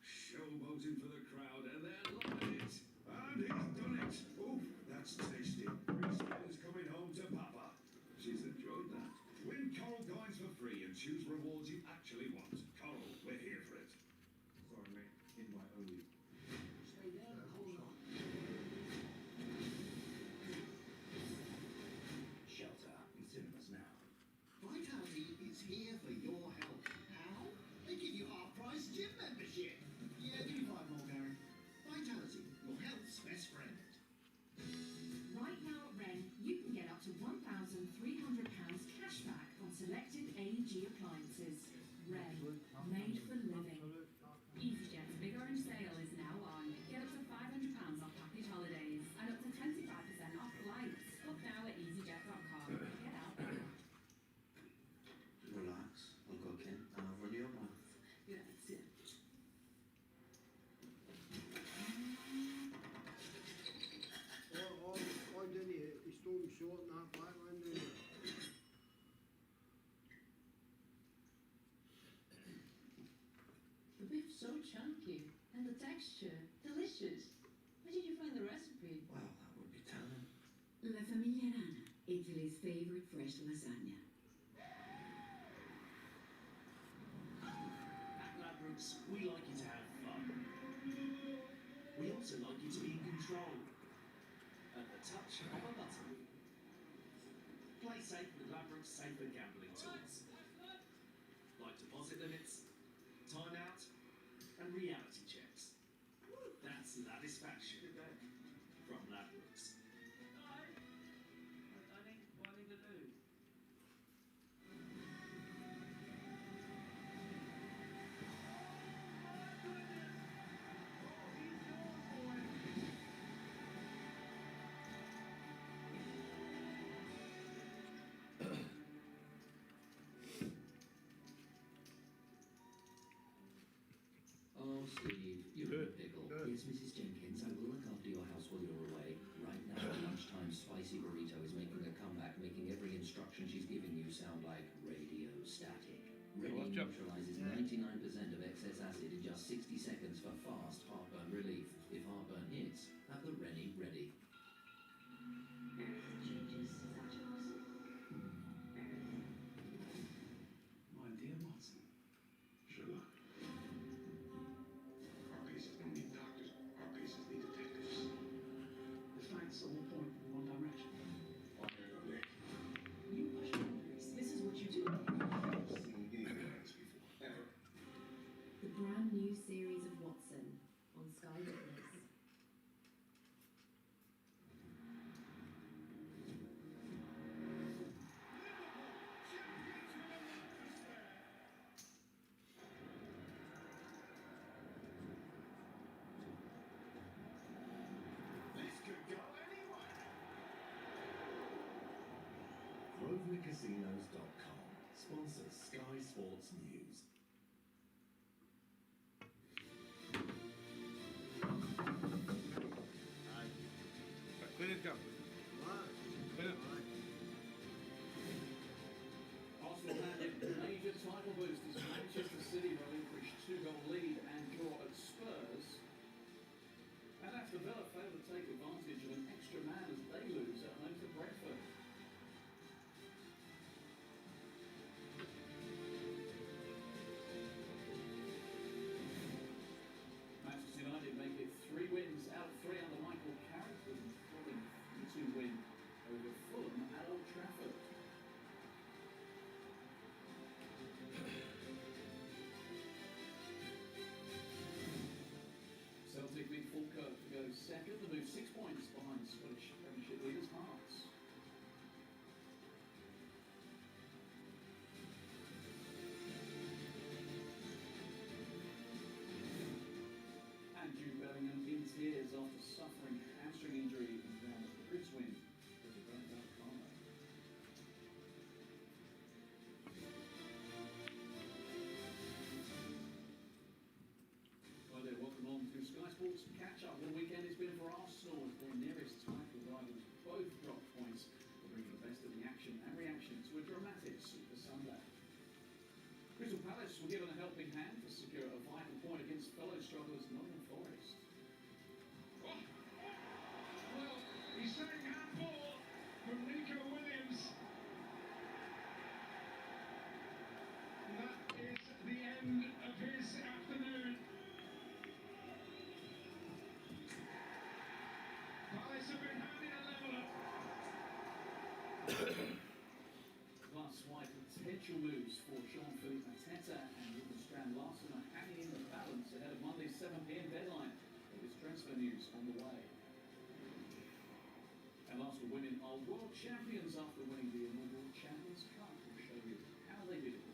Showboating for the crowd, and they're loving it. And he's done it. Oof, that's tasty. Christine's coming home to Papa. She's enjoyed that. Win coral coins for free and choose rewards you actually want. Coral, we're here for it. Sorry, mate. Invite only. Stay there, hold on. Shelter in cinemas now. Vitality is here for your health. How? They give you half-price gym membership. Yeah, give me 5 more, Gary. Vitality, your health's best friend. Right now at Wren, you can get up to £1,300 cash back on selected AEG appliances. Wren, made for living. EasyJet's Big Orange sale is now on. Get up to £500 off package holidays and up to 25% off flights. Book now at easyjet.com. Get out there. Relax, I'll go in and I'll run your mouth. Grazie. I didn't he stole me short in that back line, didn't he? The beef's so chunky, and the texture, delicious. Where did you find the recipe? Well, that would be telling. La Famiglia Nana, Italy's favorite fresh lasagna. At Ladbrokes, we like you to have fun. We also like you to be in control. At the touch of a button. Play safe with Ladbrokes safer gambling tools. Like deposit limits, timeout, and reality checks. That's satisfaction from Ladbrokes. What I need to do? Oh, Steve, you're in a pickle. Yes, Mrs. Jenkins, I will look after your house while you're away. Right now, lunchtime spicy burrito is making a comeback, making every instruction she's giving you sound like radio static. Ready neutralizes 99% of excess acid in just 60 seconds for fast heartburn relief. If heartburn hits, have the Rennie ready. My dear Watson. Sherlock. Our cases don't need doctors. Our cases need detectives. The facts all point in one direction. You push boundaries. This is what you do. I've seen ignorance before. Ever. The brand new series of Watson on Sky Witness. KOTHCasinos.com sponsors Sky Sports News. Clean it up. Clean it. Arsenal handed major title boost as Manchester City relinquished 2-goal lead and draw at Spurs. And Aston Villa failed to take advantage of an extra man as they lose at home to Brentford. Manchester United make it 3 wins out of 3 under Michael Carrick with a thrilling 3-2 win over Fulham at Old Trafford. Celtic beat Falkirk to go second to move 6 points behind Scottish Premiership leaders Hearts. And Jude Bellingham in tears after suffering hamstring injury in Real Madrid's win over Granada Carlo. Hi there, welcome on to Sky Sports Catch Up. What a weekend it's been for Arsenal as their nearest title rivals both dropped points to bring the best of the action and reaction to a dramatic Super Sunday. Crystal Palace were given a helping hand to secure a vital point against fellow strugglers Nottingham Forest. Well, he's saying handball from Nico Williams. And that is the end of his afternoon. Palace have been handing a leveller. Plus, why potential moves for Jean-Philippe Mateta and Ruben Strand Larsen are hanging in the balance ahead of Monday's 7 p.m. deadline. There is transfer news on the way. And Arsenal women are world champions after winning the inaugural Champions Cup. We'll show you how they did it.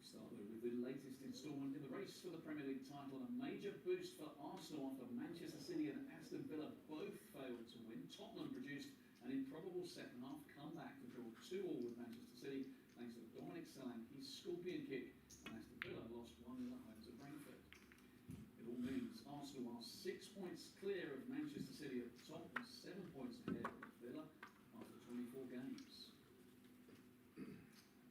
Start with the latest instalment in the race for the Premier League title and a major boost for Arsenal after Manchester City and Aston Villa both failed to win. Tottenham produced an improbable second half comeback to draw 2-2 with Manchester City thanks to Dominic Solanke's scorpion kick, and Aston Villa lost 1-0 at home to Brentford. It all means Arsenal are 6 points clear of Manchester City at the top and 7 points ahead of Villa after 24 games.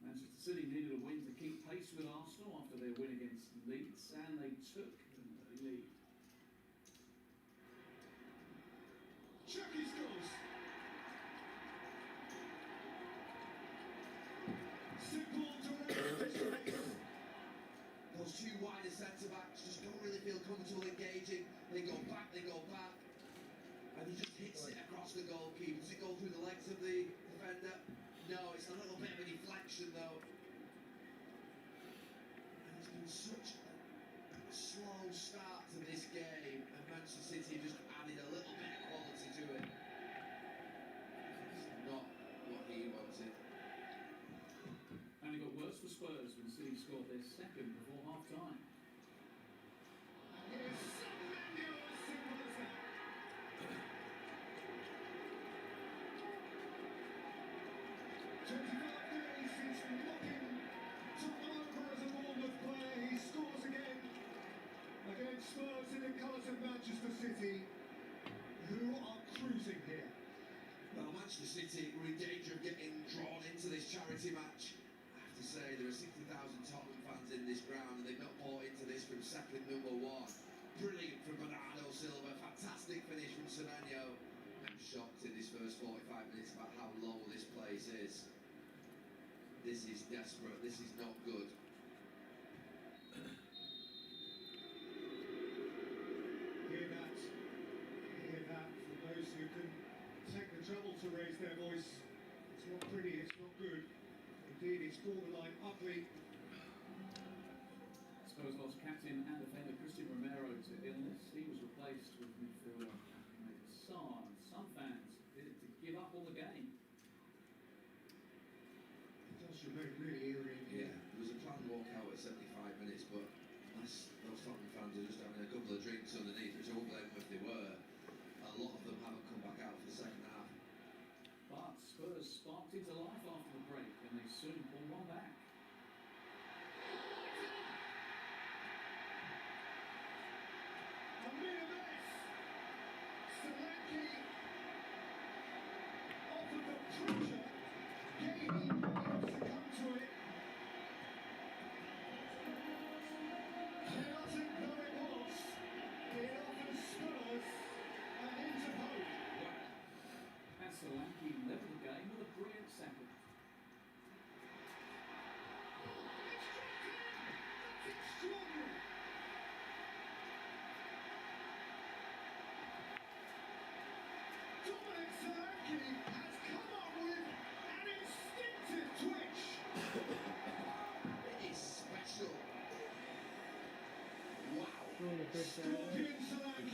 Manchester City needed a win to keep pace with Arsenal after their win against Leeds, and they took an early lead. Chucky scores. Simple, direct. Those two wider centre-backs just don't really feel comfortable engaging. They go back, and he just hits it across the goalkeeper. Does it go through the legs of the defender? No, it's a little bit of a deflection though. And it's been such a slow start to this game, and Manchester City just added a little bit of quality to it. It's not what he wanted. And it got worse for Spurs when City scored their second before half-time. Spurs in the colours of Manchester City, who are cruising here. Well, Manchester City were in danger of getting drawn into this charity match. I have to say, there are 60,000 Tottenham fans in this ground, and they've not bought into this from second number 1. Brilliant from Bernardo Silva, fantastic finish from Semenyo. I'm shocked in this first 45 minutes about how low this place is. This is desperate, this is not good. Hear that from those who can take the trouble to raise their voice. It's not pretty, it's not good. Indeed, it's borderline ugly. Spurs lost captain and defender Christian Romero to illness. He was replaced with midfielder Ahmed Sarr, and some fans did it to give up all the game. It does remain really eerie. Yeah, there was a planned walkout at 75 minutes, but unless those Tottenham fans are just having a couple of drinks underneath into life after the break, and they soon pull one back. Offered the pressure, gaining points to come to it. Chaotic though it was, it offers Spurs an interpose. And Solanke leveled the game with a brilliant second. That's extraordinary. Dominic Solanke has come up with an instinctive twitch. It is special. Wow. Scorpion Solanke. That's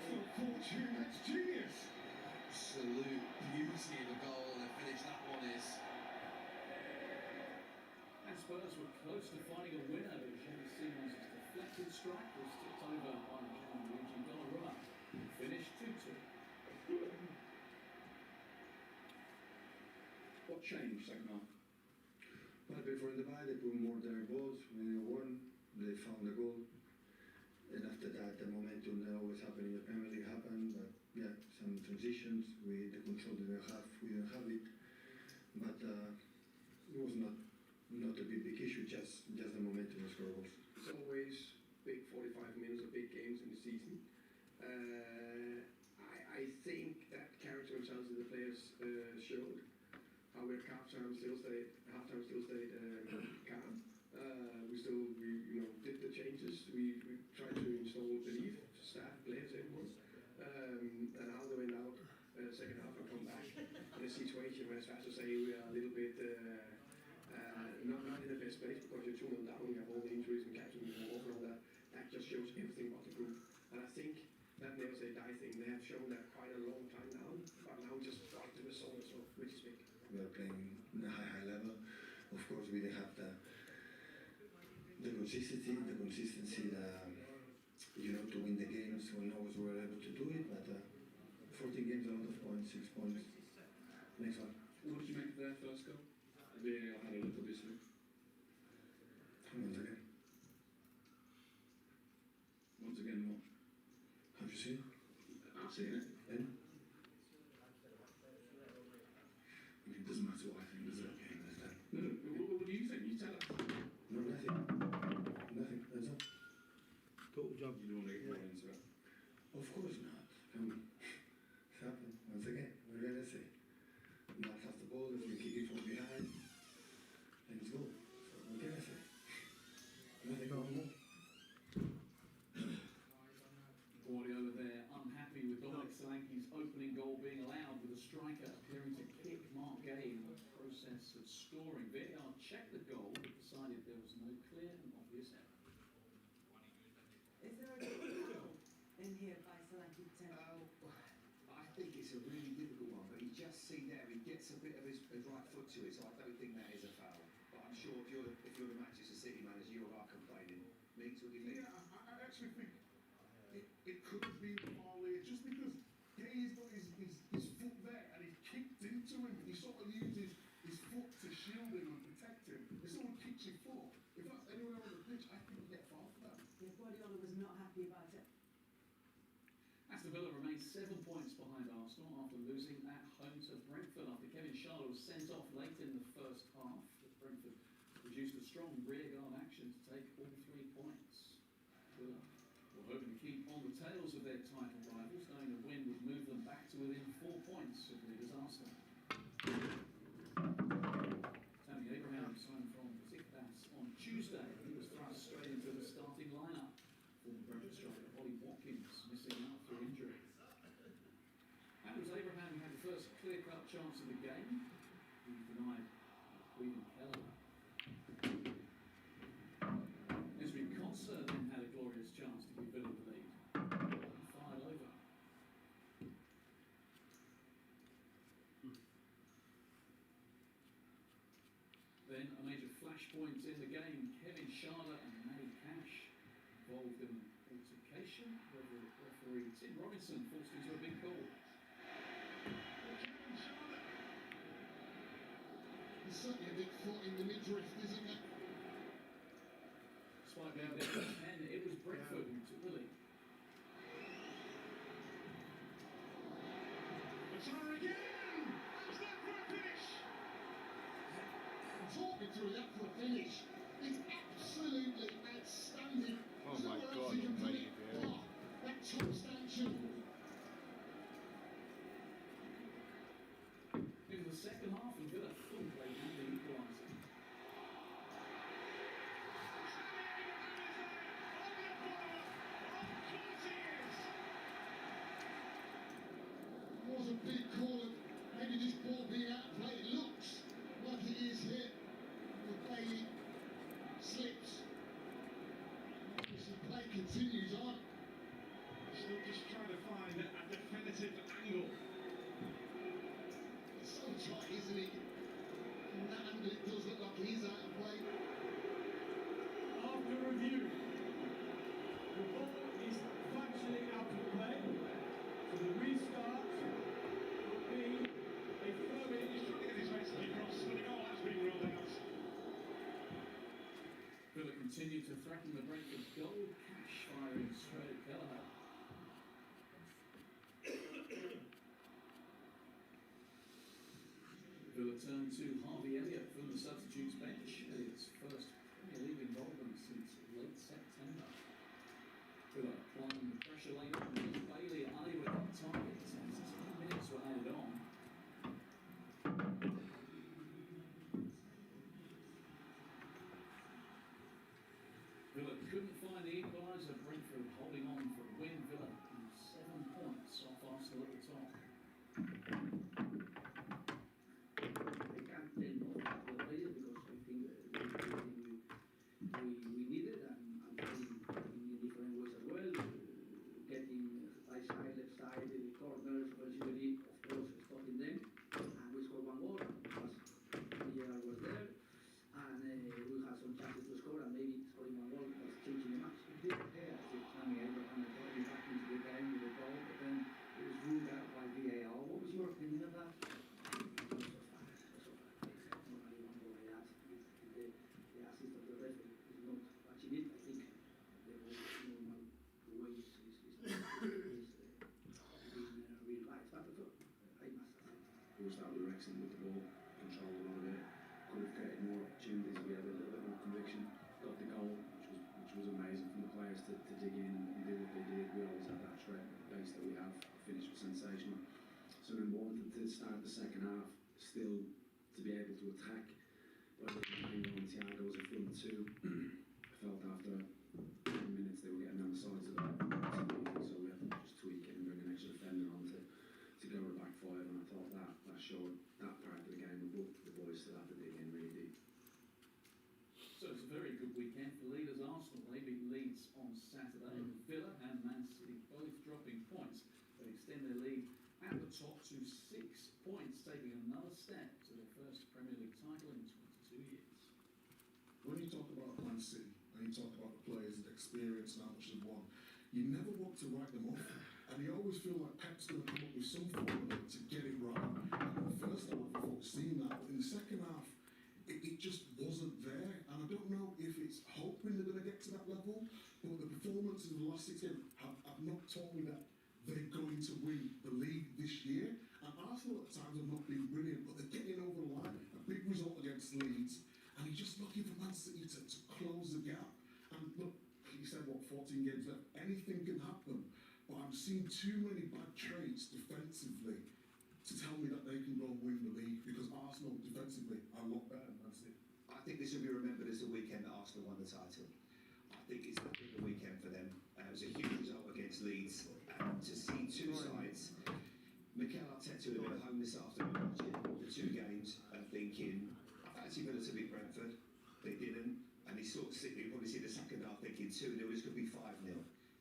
not fortune, that's genius. Absolute beauty of a goal. The finish that one is. And Spurs were close to finding a winner, but Xavi Simon's deflected strike was tipped over by Gianluigi Donnarumma. Finished 2-2. What changed second half? Well, before the bye, they put more their balls. When they won, they found the goal. And after that, the momentum that always happened in the Premier League happened. But yeah, some transitions, the control that we didn't have it. But it was not a big issue, just the momentum of score goals. It's always big 45 minutes of big games in the season. I think that character and challenge that the players showed. However, halftime still stayed calm. We did the changes. We tried to install belief, staff, players, everyone. And how they went out second half and come back in a situation where it's fair to say we are a little bit not in the best place because you're 2-0 down, you have all the injuries and captain and all that. That just shows everything about the group. And I think that nails a die thing. They have shown that quite a long time now, but now just got the result as well, which is big. We are playing in a high level. Of course, we didn't have the consistency to win the games. We always were able to do it, but 14 games, a lot of points, 6 points. Next one. What did you make of their first goal? VAR had a look, obviously. Once again. Once again, what? Have you seen it? I've seen it. And? I mean, it doesn't matter what I think, does it? Okay, there's that. No, what do you think? You tell us. No, nothing. Nothing, that's all. Total job. You don't want to get more into it? Of course not. Come on. It's happened. Once again, what are you going to say? Not have the ball, if we kick it from behind, and it's goal. So what can I say? Nothing more. Guardiola there, unhappy with Dominic Solanke's opening goal being allowed, with the striker appearing to kick Mark Gay in the process of scoring. VAR checked the goal, but decided there was no clear and obvious error. Is there a foul in here by Solanke I think it's a really difficult one, but you just see there he gets a bit of his right foot to it, so I don't think that is a foul. But I'm sure if you're the Manchester City manager, you are complaining. Meeks, what do you think? Yeah, I actually think it could have been a foul here, just because Gay's got his foot there and he kicked into him. He sort of used his foot to shield him and protect him. If someone kicks your foot, if that's anywhere on the pitch, I think you get a foul for that. Yeah, Guardiola was not happy about it. Aston Villa remains 7 points behind Arsenal after losing at home to Brentford after Kevin Schade was sent off late in the first half. Brentford produced a strong rearguard action to take all 3 points. Villa were hoping to keep on the tails of their title rivals, knowing a win would move them back to within 4 points of leaders Arsenal. Tammy Abraham signed from Besiktas on Tuesday. He was thrust straight into the starting lineup. Former Brentford striker Ollie Watkins missing out through injury. And it was Abraham who had the first clear-cut chance of the game. He was denied Queen Keller. Esri Konsa then had a glorious chance to give Villa the lead. He fired over. Then a major flashpoint in the game. Kevin Schade and Matty Cash involved in altercation. Referee Tim Robinson forced into a big goal. There's certainly a big foot in the midriff, isn't there? Despite being down to 10, it was Brentford who took the lead. Try again! How's that for a finish? Talk me through that for a finish. It's absolutely outstanding. Oh my God, amazing. Oh, that top stanchion. In the second half, and Villa couldn't play down the equaliser. Was a big call of maybe this ball being out of play. It looks like it is here. The Bailey slips. Obviously play continues on. Still just trying to find a definitive angle. It's so tight, isn't it? From that angle it does look like he's out of play. After review, the ball is factually out of play. So the restart will be a throw-in. He's trying to get his legs across, but the goal has been ruled out. Villa continued to threaten the Brentford goal. Cash firing straight at Kelleher. Villa turned to Harvey Elliott from the substitutes bench. Elliott's first Premier League involvement since late September. Villa applying the pressure lane on Bailey and Ali were on target. 10 minutes were added on. Villa couldn't find the equaliser. Brentford holding on for a win. Villa 7 points off Arsenal at the top. I can't tell more about the players because I think we need it and playing in different ways as well. Getting right side, left side, the corners, offensively, of course, stopping them. And we scored 1 goal. Villar was there. And we had some chances to score, and maybe scoring 1 goal was changing the match. It did appear as if Tammy Abraham had gotten back into the game with the goal, but then it was ruled out by VAR. What was your opinion of that? We started with Wrexham with the ball, control a lot of it, could have created more opportunities, we had a little bit more conviction, got the goal, which was amazing from the players to dig in and do what they did. We always had that threat base that we have, finish was sensational. So then wanted to start the second half, still to be able to attack, but Thiago was a front two. I felt after 10 minutes they were getting down the sides of that, so we had to just tweak it and bring an extra defender on to go with back five, and I thought that showed that part of the game, but the boys still have to dig in really deep. So it's a very good weekend for leaders Arsenal. They beat Leeds on Saturday. Villa and Man City both dropping points. They extend their lead at the top to 6 points, taking another step to their first Premier League title in 22 years. When you talk about Man City and you talk about the players, the experience and how much they've won, you never want to write them off. And you always feel like Pep's going to come up with some formula to get it right. And in the first half, I thought seeing that, but in the second half, it just wasn't there. And I don't know if it's hoping they're going to get to that level, but the performances of the last 6 games have not told me that they're going to win the league this year. And Arsenal at times have not been brilliant, but they're getting over the line. A big result against Leeds, and he's just looking for Man City to close the gap. And look, he said, 14 games left? Anything can happen. But I'm seeing too many bad traits defensively to tell me that they can go and win the league, because Arsenal defensively are a lot better than Man City. I think this will be remembered as the weekend that Arsenal won the title. I think it's a bigger weekend for them. It was a huge result against Leeds, and to see two sides. Mikel Arteta had been at home this afternoon watching the 2 games and thinking, I fancy Villa to beat Brentford. They didn't, and he sort of you probably see the second half thinking 2-0, this could be 5-0.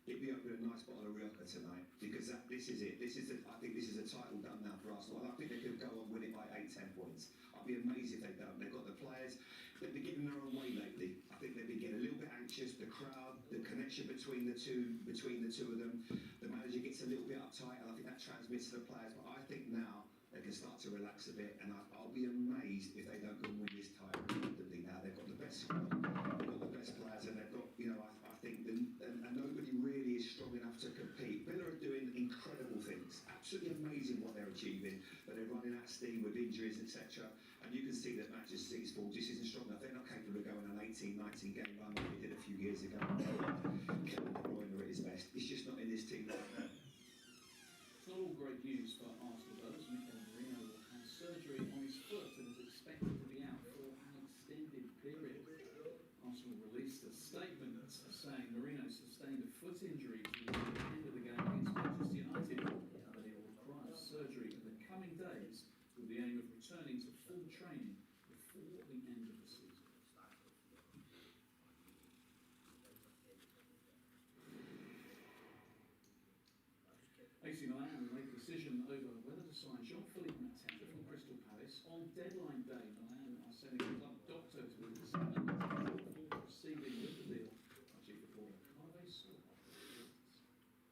He'd be up with a nice bottle of Rioja tonight, because this is it. I think this is a title done now for Arsenal. I think they could go and win it by 8-10 points. I'd be amazed if they don't. They've got the players. They've been getting their own way lately. I think they've been getting a little bit anxious. The crowd, the connection between the two of them. The manager gets a little bit uptight, and I think that transmits to the players. But I think now they can start to relax a bit, and I'll be amazed if they don't go and win this title comfortably. Now they've got the best squad, they've got the best players, and they've got, you know, I think, and nobody really is strong enough to compete. Villa are doing incredible things, absolutely amazing what they're achieving, but they're running out of steam with injuries, etc. And you can see that Manchester City's ball just isn't strong enough. They're not capable of going on an 18, 19 game run like they did a few years ago. Kevin De Bruyne at his best. It's just not in this team right now. It's not all great news for Arsenal though, as Mikel Merino will have surgery on his foot and is expected to be out for an extended period. Arsenal released a statement saying Merino sustained a foot injury towards the end of the game against Manchester United, and that he will require surgery in the coming days with the aim of returning to full training before the end of the season. AC Milan will make a decision over whether to sign Jean-Philippe Mateta from Crystal Palace on deadline day. Milan are sending a club doctor to examine before proceeding with the deal. Our chief reporter Carve Saw.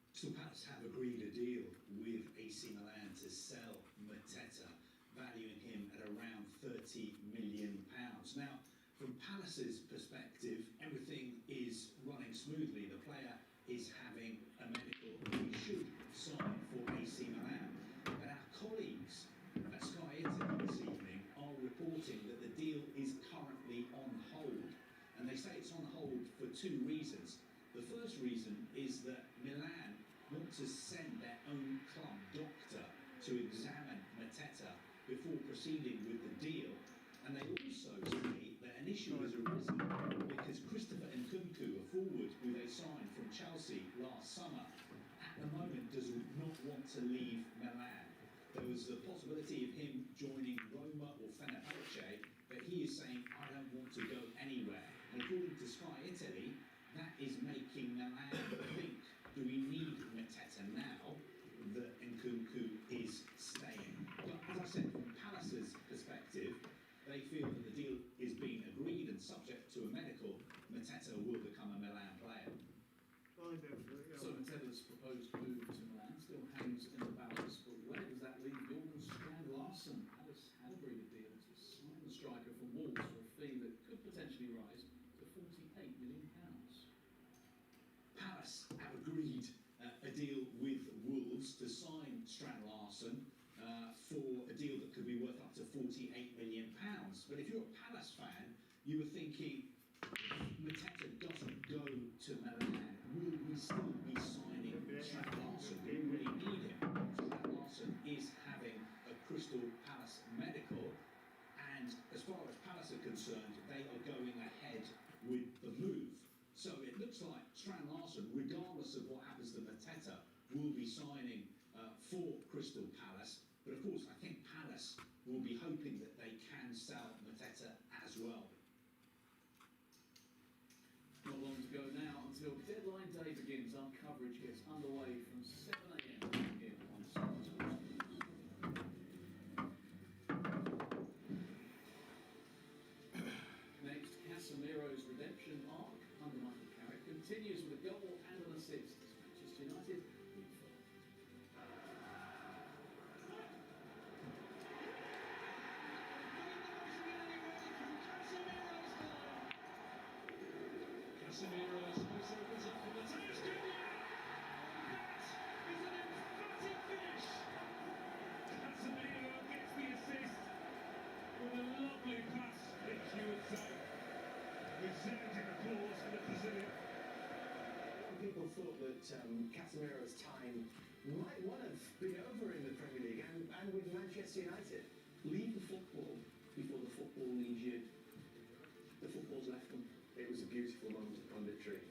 Crystal Palace have agreed a deal with AC Milan to sell Mateta, valuing him at around £30 million. Now, from Palace's perspective, everything is running smoothly. The player is having a medical. He should sign for AC Milan. But our colleagues at Sky Italy this evening are reporting that the deal is currently on hold. And they say it's on hold for two reasons. The first reason is that Milan want to send their own club doctor to examine Mateta before proceeding with the deal. And they also say that an issue has arisen because Christopher Nkunku, a forward who they signed from Chelsea last summer, at the moment does not want to leave Milan. There was the possibility of him joining Roma or Fenerbahce, but he is saying, I don't want to go anywhere. And according to Sky Italy, that is making Milan think, do we need Mateta now that Nkunku is staying? But as I said, from Palace's perspective, they feel that the deal is being agreed and subject to a medical, Mateta will become a Milan player. So Mateta's proposed move to Milan still hangs in the balance, but where does that leave Jorgen Strand Larsen? Palace had agreed a deal to sign the striker from Wolves for a fee that could potentially rise to £48 million. Palace have agreed a deal with Wolves to sign Strand Larsen for a deal that could be worth up to £48 million. But if you're a Palace fan, you were thinking, if Mateta doesn't go to Milan, will we still be signing Strand Larsen? We really need him. Strand Larsen is having a Crystal Palace medical, and as far as Palace are concerned, they are going ahead with the move. So it looks like Strand Larsen, regardless of what happens to Mateta, will be signing for Crystal Palace. But of course, I think Palace will be hoping that they can sell Mateta as well. Not long to go now until deadline day begins. Our coverage gets underway from 7 a.m. here on Sky Sports. Next, Casemiro's redemption arc under Michael Carrick continues with a goal and an assist. Manchester United lead firm. Casemiro space opens up for the task. That is an emphatic finish. Casemiro gets the assist with a lovely pass, if you would say. Resounding applause for the Brazilian. People thought that Casemiro's time might well have been over in the Premier League and with Manchester United. Leave the football before the football leaves you. The football's left them. It was a beautiful moment of punditry.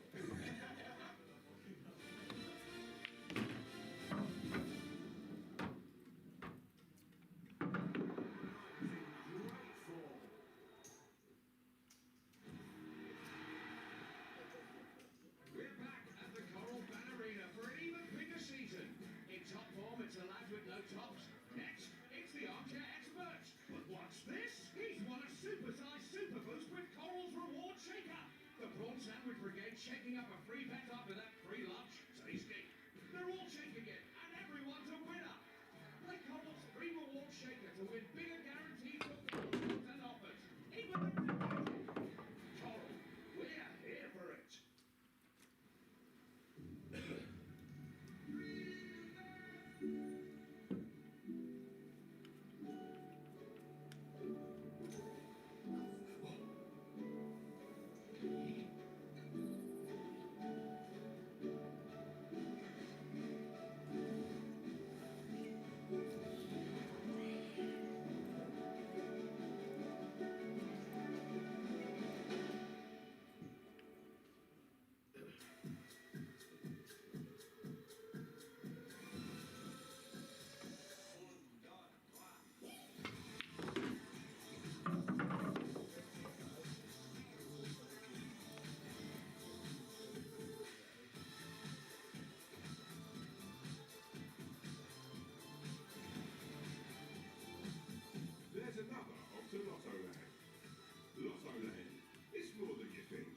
We're back at the Coral Ban Arena for an even bigger season. In top form, it's the lads with no tops. Next, it's the Armchair Experts. shaking up a free bet after that free lunch. Tasty. They're all shaking it, and everyone's a winner. Play KOTH's free reward shaker to win bigger guaranteed rewards and offers. Even the Coral, we're here for it. There's another of the Lotto Land. Lotto Land. It's more than you think.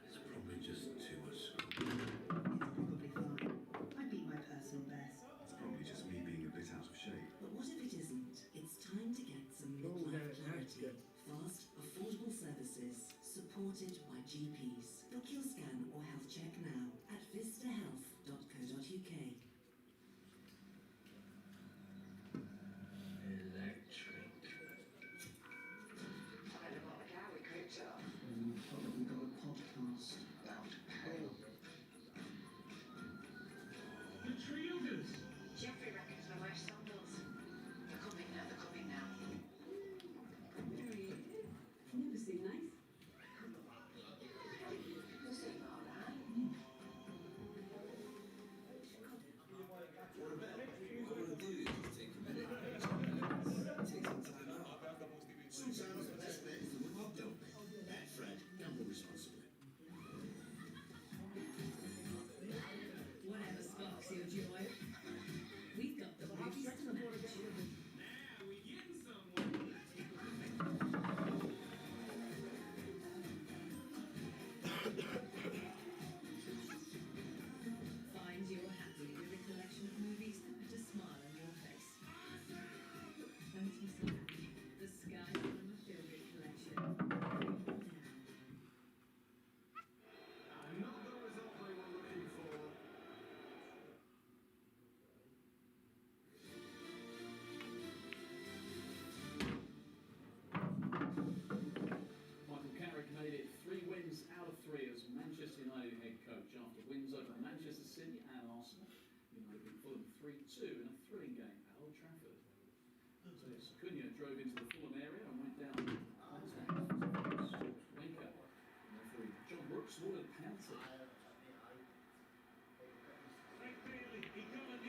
It's probably just too much school. Probably fine. I beat my personal best. It's probably just me being a bit out of shape. But what if it isn't? It's time to get some midlife clarity. Fast, affordable services, supported by GPs. Book your scan or health check now at vistahealth.co.uk. Electric. Probably got a podcast about hell. The Triogers. Jeffrey reckons the Welsh sandals. They're coming now, they're coming now. Never seen nice. You seem alright. What about it? What I want to do is just take a minute, take some time out. Sometimes the best bet is to whip up, don't they? Bad Fred, gamble responsibly. Whatever sparks your joy. We've got the movies to match. Now we getting somewhere. Find your happy with a collection of movies that put a smile on your face. Don't be so happy. The Sky Cinema Feel-Good collection. Available now. Not the result they were looking for. Michael Carrick made it 3 wins out of 3 as Manchester United head coach after wins over Manchester City and Arsenal. United beat Fulham 3-2 in a thrilling game at Old Trafford. So Cunha drove into the Fulham area and went down contact. Wanker. Referee John Brooks ordered a penalty. Frank Bailey, he got it.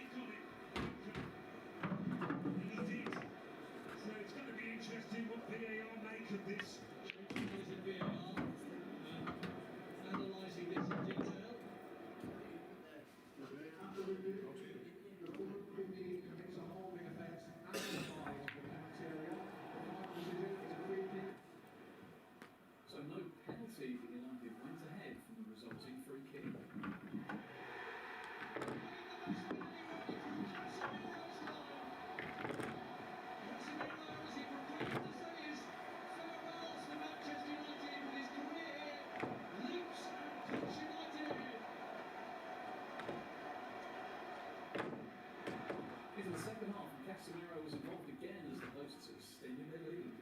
And he did. So it's going to be interesting what VAR make of this. VAR analysing this in detail. So no penalty, but United went ahead from the resulting free kick. Into the second half, and Casemiro was involved again as the hosts extended their lead.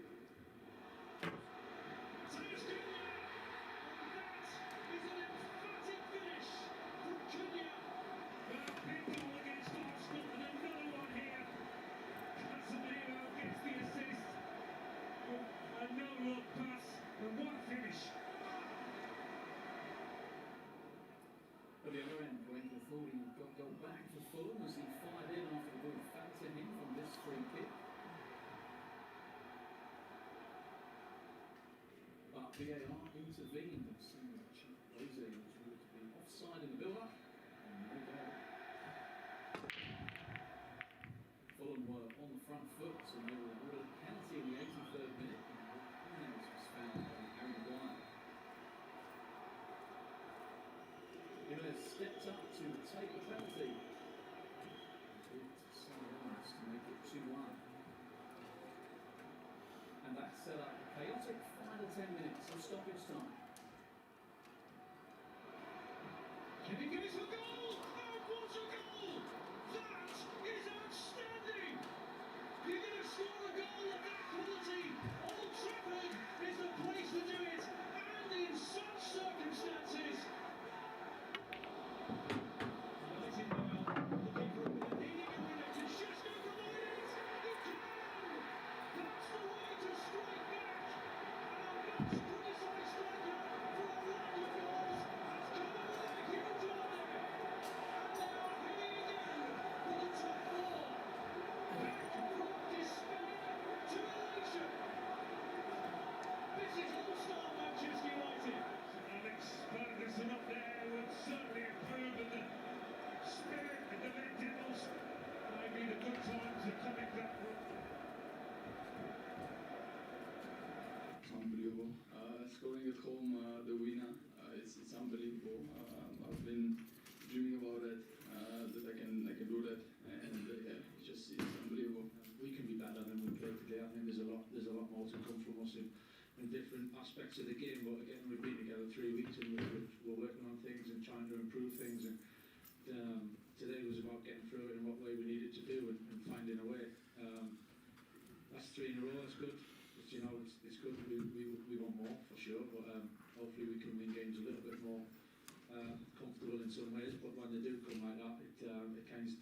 At the other end, Wanker thought he got goal back for Fulham as he fired in after the ball fell to him from this free kick. But VAR intervened and sent the cheap Jose was ruled to be offside in the build-up and no goal. Fulham were on the front foot and they were awarded a penalty in the 83rd minute. And Jimenez was found by Harry Maguire. take the penalty. To make it 2-1. And that set up a chaotic final 10 minutes of stoppage time. Can he get it for goal? Oh, what a goal! That is outstanding! You're going to score a goal of that quality. Old Trafford is the place to do it, and in such circumstances. Waiting now, looking for a bit of needing a winner. Can Shesko provide it? He can! That's the way to strike back. And a much criticised striker for a lack of goals has come up with a huge order. And now he again for the top four. Back from despair to elation. This is all-star Manchester United. Alex Ferguson up there would certainly approve of the spirit of the Red Devils. Maybe the good times are coming back. Unbelievable. Scoring at home, the winner, it's unbelievable. I've been dreaming about it, that I can do that, and yeah, it's unbelievable. We can be better than we played today. I think there's a lot more to come from us in different aspects of the game. But again, we've been together 3 weeks and we're working on things and trying to improve things. And today was about getting through it and what way we needed to do and finding a way. That's 3 in a row. That's good. It's good. We want more for sure. But hopefully we can win games a little bit more comfortable in some ways. But when they do come like that, it kind of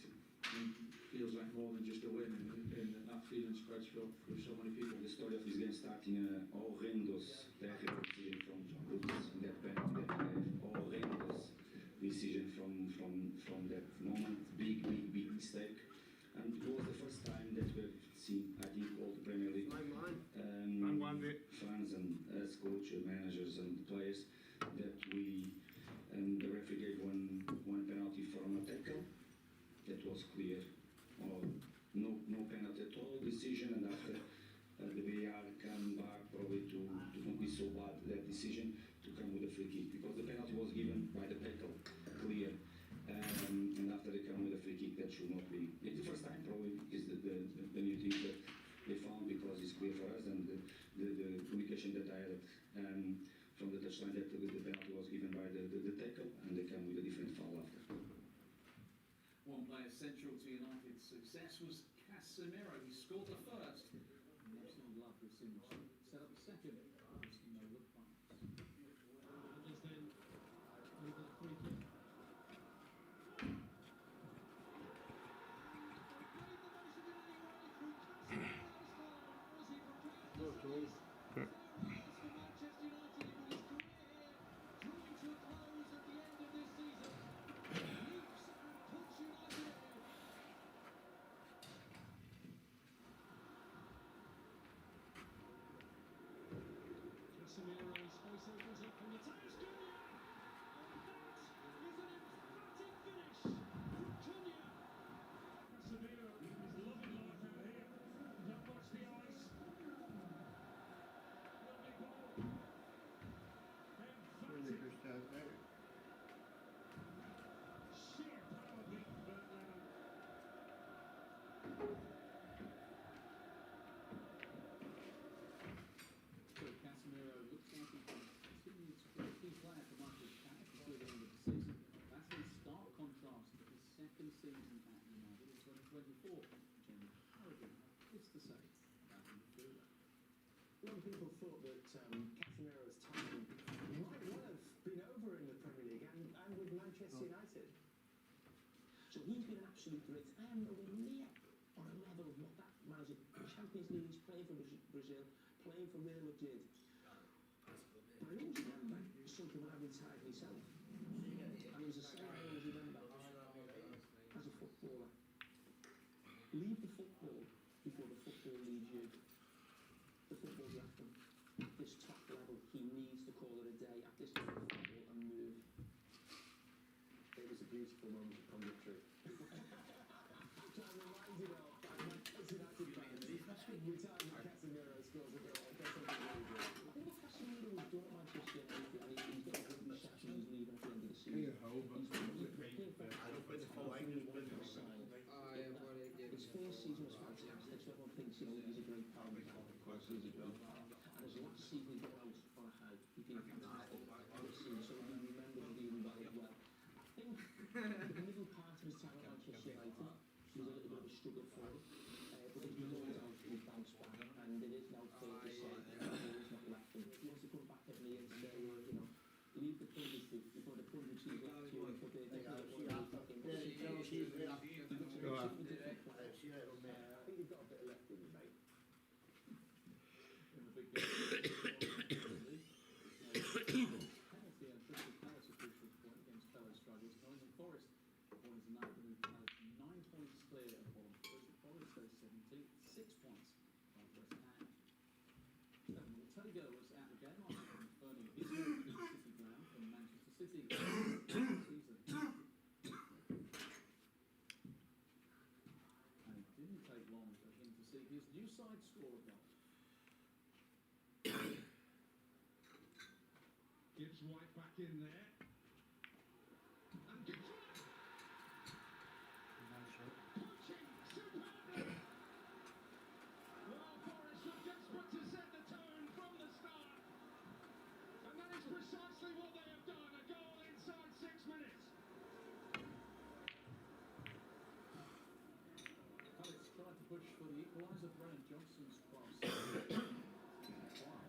feels like more than just a win, and that feeling spreads through so many people. The story of this game starting horrendous terrible decision from John Lucas in that penalty that horrendous decision from that moment, big mistake. And it was the first time that we've seen, I think, all the Premier League fans and us, coaches, managers and players, that the referee gave one penalty from a tackle that was clear, or no penalty at all decision, and after the VAR came back probably to not be so bad that decision to come with a free kick, because the penalty was given by the tackle clear, and after they come with a free kick that should not be. It's the first time probably is the new thing that they found, because it's clear for us, and the communication that I had from the touchline that the penalty was given by the tackle, and they come with a different foul after. One player central to United's success was Casemiro. He scored the first. And absolutely loved to have seen him set up the second. No look pass. And there's then over the free kick. Casemiro's space opens up and the time is Cunha! And that is an emphatic finish from Cunha! Casemiro is loving life out here. Don't watch the eyes. Lovely ball. Emphatic. Sheer power beat Bernardo. Casemiro looks like he can continue to be a key player for Michael Carrick until the end of the season. That's in stark contrast to his second season at United in 2024. Jamie Carragher is to say about him through that. A lot of people thought that Casemiro's time might well have been over in the Premier League and with Manchester United. So he's been an absolute great. I am nowhere near on a level of what that manager, Champions League, playing for Brazil, playing for Real Madrid. But I always remember something when I retired myself. And it was the same I always remember as a footballer. Leave the football before the football leaves you. The football's left him. At this top level, he needs to call it a day at this level of football and move. It was a beautiful moment of punditry. I'm reminded of by Manchester United fans every time that Casemiro scores a goal. That's something really good. I think what Casemiro was doing at Manchester United, and he's got a good reception, he's leaving at the end of the season. He's perfect. you know, he's a great pal of mine, of course, he's a great pal. And there's a lot to see him get out on a high. He's been fantastic. So he remembers really well as well. I think the middle part of his time at Manchester United was a little bit of a struggle for him. But he's no doubt will bounce back, and it is now fair to say that he's not left him. He wants to come back every year and say, you know, leave the pundits before the pundits he's left you, but they take it one of the fucking I think you've got a bit left in you, mate. In the big game. Penalty and Crystal Palace officials point against fellow struggles. Nottingham Forest points in that with 9 points clear of bottom. Crystal Forest has 6 points on West Ham. Taylor was at the game after confirming his move to the City ground from Manchester City season. And it didn't take long for him to see his new side score a goal. Gibbs right back in there. And Gibbs right. Nice shot. Punching, superb. Well, Forest were desperate to set the tone from the start. And that is precisely what they have done. A goal inside 6 minutes. Palace tried to push for the equaliser. Brennan Johnson's cross. Wow.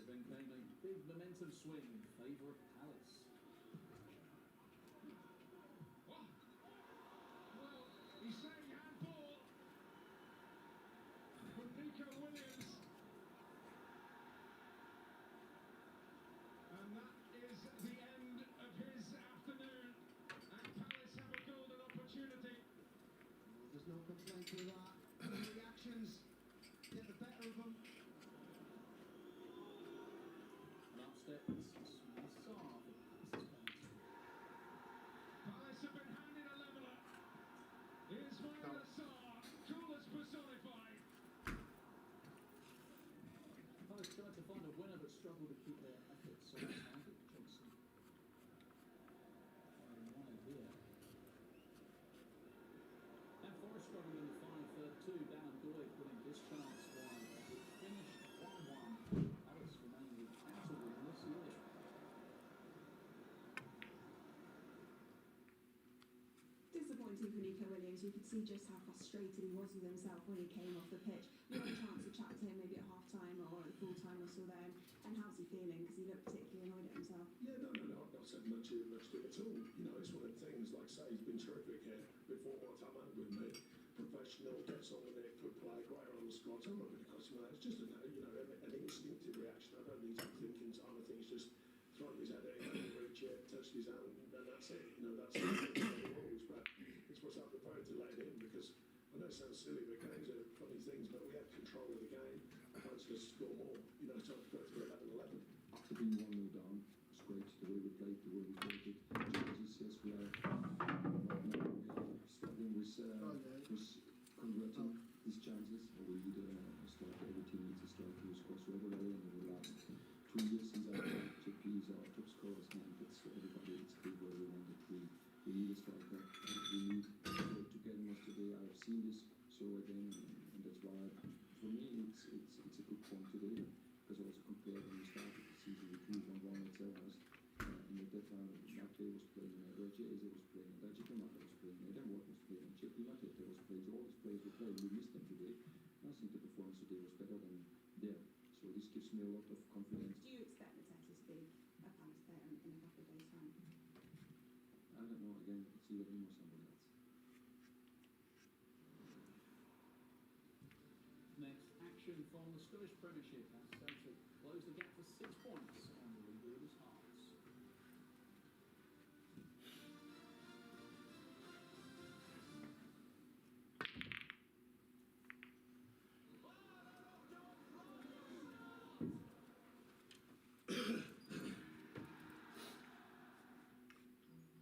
Then came a big momentum swing in favour of Palace. Well, he's saying handball. With Nico Williams. And that is the end of his afternoon. And Palace have a golden opportunity. Well, there's no complaint with that. The reactions get the better of them. And up steps Smith Sarr for Palace's penalty. Palace have been handed a leveller. Here's Ismail Sarr, coolest personified. Palace tried to find a winner but struggled to keep their efforts on target. Johnson. One here. And Forest struggled in the final third too. Darren Doig winning this chance while it finished 1-1. Palace remain without a win this year. Disappointing for Nico Williams. You could see just how frustrated he was with himself when he came off the pitch. You had a chance to chat to him maybe at half-time or at full-time or so then. And how's he feeling? Because he looked particularly annoyed at himself. Yeah, no, I've not said much to him at all. You know, it's one of the things, like I say, he's been terrific here before my time out with me. Professional, gets on with it, good play, great on the squad. I'm not going to cost him that. It's just an instinctive reaction. I don't need to think in time. I think he's just throwing his head at it, reach it, touched his hand, and that's it. You know, that's the rules. But it's what's up the phone to let it in, because I know it sounds silly, but games are funny things, but we had control of the game. Managed to score more. You know, time to go to 11-11. After being 1-0 down, it's great the way we played, the way we played it. Jesus, yes, we are struggling with converting these chances. We need a striker. Every team needs a striker who scores regularly, and over the last 2 years since our JP is our top scorer, and that's everybody. It's clear where we want it. We need a striker. We need to work together yesterday. I have seen this so again, and that's why for me it's a good point today, because also compared when we started the season with 2-1-1 at Selhurst, and at that time Mate was playing, Roger Eze was playing, Dajic Mate was playing, Adam Watt was playing, JP Mate was playing, all these players were playing. We missed them today. I think the performance today was better than there. So this gives me a lot of confidence. Do you expect Mateta to be a Palace player in a couple of days' time? I don't know, again, it's either him or somebody else. Next action from the Scottish Premiership as Celtic close the gap to 6 points on the league leaders' Hearts.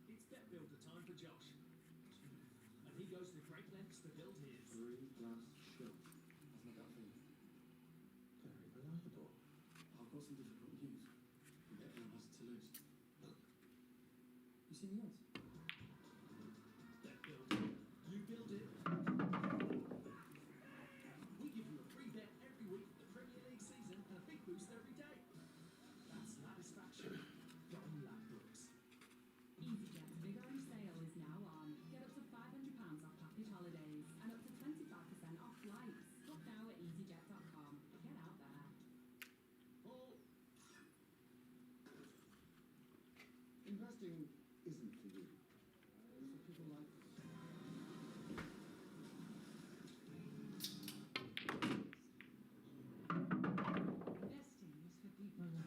It's debt builder time for Josh. And he goes to great lengths to build his. 3 glass shot. That's not that thing. Very reliable. I've got some difficult news. Declan has to lose. You seen the odds? Debt builder. You build it, investing isn't for you. It's for people like Investing is for people like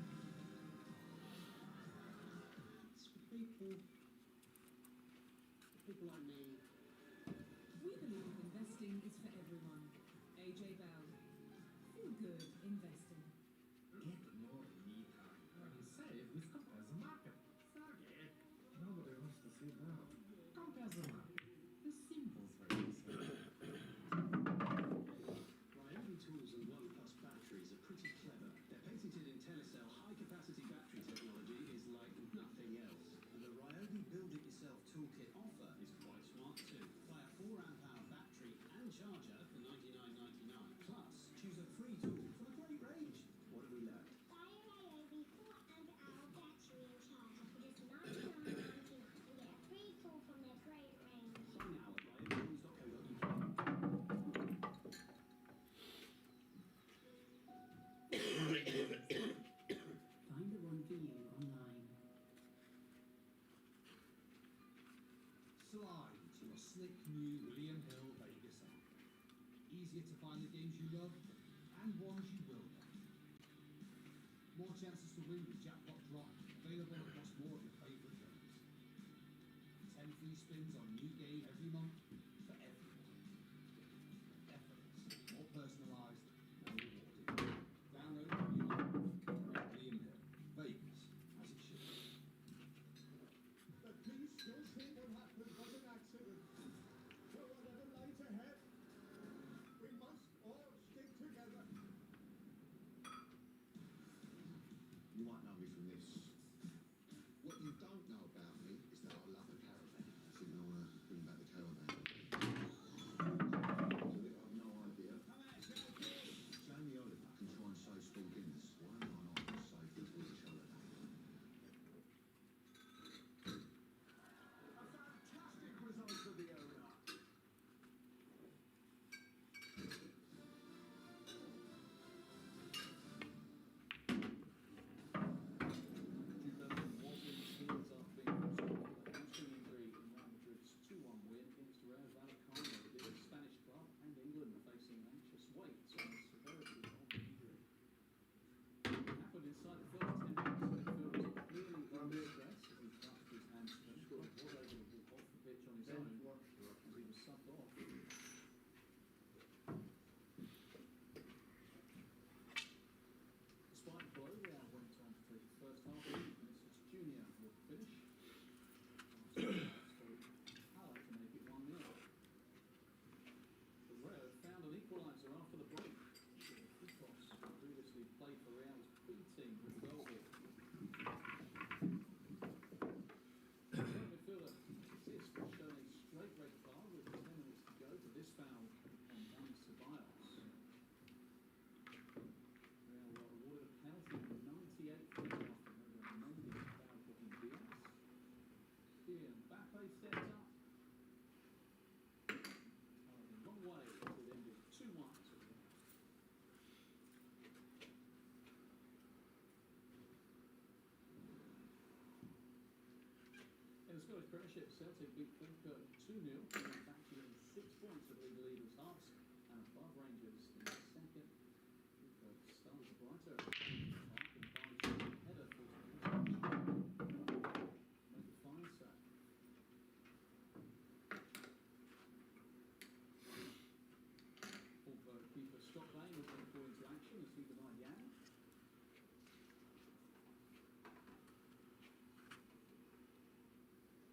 it's for people like me. We believe investing is for everyone. AJ Bell. Feel good investing. Get more income. When you save with Compares the Market. Forget. Nobody wants to sit down. Compares the Market. The simple way to save. Ryobi tools and OnePlus batteries are pretty clever. Their patented IntelliCell high-capacity battery technology is like nothing else. And the Ryobi build-it-yourself toolkit offer is quite smart too. Buy a 4 amp-hour battery and charger for $99.99. Plus, choose a free tool for a great range. What have we learned? Buy a Ryobi 4 amp-hour battery and charger for just $99.99 and get a free tool from their great range. Buy now at ryobitools.co.uk. Find the one for you online. Slide to a slick new William Hill Vegas app. Easier to find the games you love and ones you will love. More chances to win with Jackpot Drop, available across more of your favourite games. 10 free spins on a new game every month for everyone. Effortless, more personalised, more rewarding. Download the new app. William Hill Vegas, as it should be. But please don't think what happened was an accident. For whatever lies ahead, we must all stick together. You might know me from this. What you don't know about me is that I love a caravan. I think I want to bring back the caravan. So I have no idea. Jamie Oliver can try and save Sport Guinness. Why am I not as safe as each other? A fantastic result for the owner. Juventus walking heels up being hamstring injury in Real Madrid's 2-1 win against Rayo Vallecano, the biggest Spanish club, and England facing anxious waits on the severity of the injury. It happened inside the first 10 minutes. Midfield was clearly under stress as he clutched his hamstring. Klopp was able to walk off the pitch on his own as he was subbed off. Despite the blow, Real went on to take the first half lead. Vinicius Junior with the finish. Haller to make it 1-0. But Real found an equaliser after the break. Kukos previously played for Real's B team with the goal here. Midfielder Sis was shown a straight red card with 10 minutes to go for this foul on Juan Ceballos. Real were awarded a penalty in the 98th minute after an amended foul booking Diaz. Kylian Mbappe stepped up. A long way to the end of 2-1 to Real. In the Scottish Premiership, Celtic beat Falkirk 2-0, back to 6 points of league leaders Hearts and above Rangers in the second. Falkirk started brighter. Mark and Barnes header for make a fine save. Falkirk keeper Scott Bain was then called into action as he denied Yang.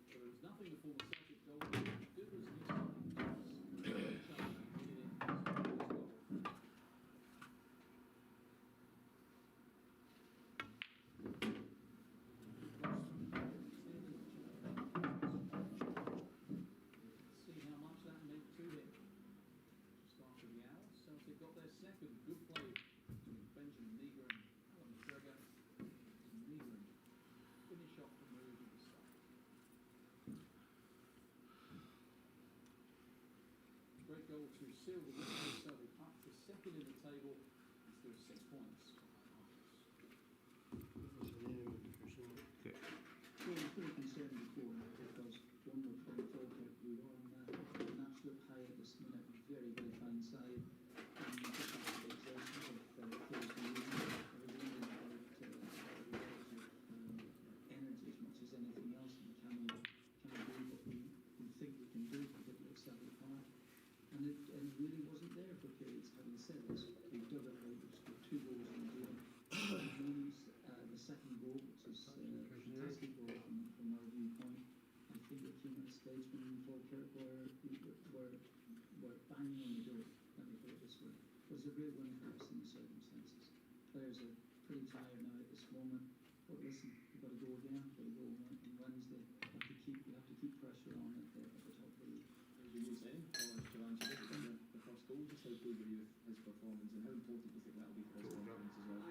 But there was nothing before the Celtic goal. Good was missed by See how much that meant to him. Just after the hour, Celtic got their second. Good play between Benjamin Neger and Alan McGregor. Neger finish off the move with the start. Great goal to seal the win for Celtic up to second in the table and still 6 points. Well, it's very concerned and it really wasn't there for periods. Having said this, we dug it out, we scored 2 goals in the game. The second goal, which was a fantastic goal from our viewpoint. I think it came at a stage when Falkirk were banging on the door, let me put it this way. It was a great win for us in the circumstances. Players are pretty tired now at this moment, but listen, we've got to go again, we've got to go on Wednesday. We have to keep pressure on at the top of the league. As you were saying, Following Javan, the first goal, just how good were you with his performance and how important do you think that will be for his confidence as well?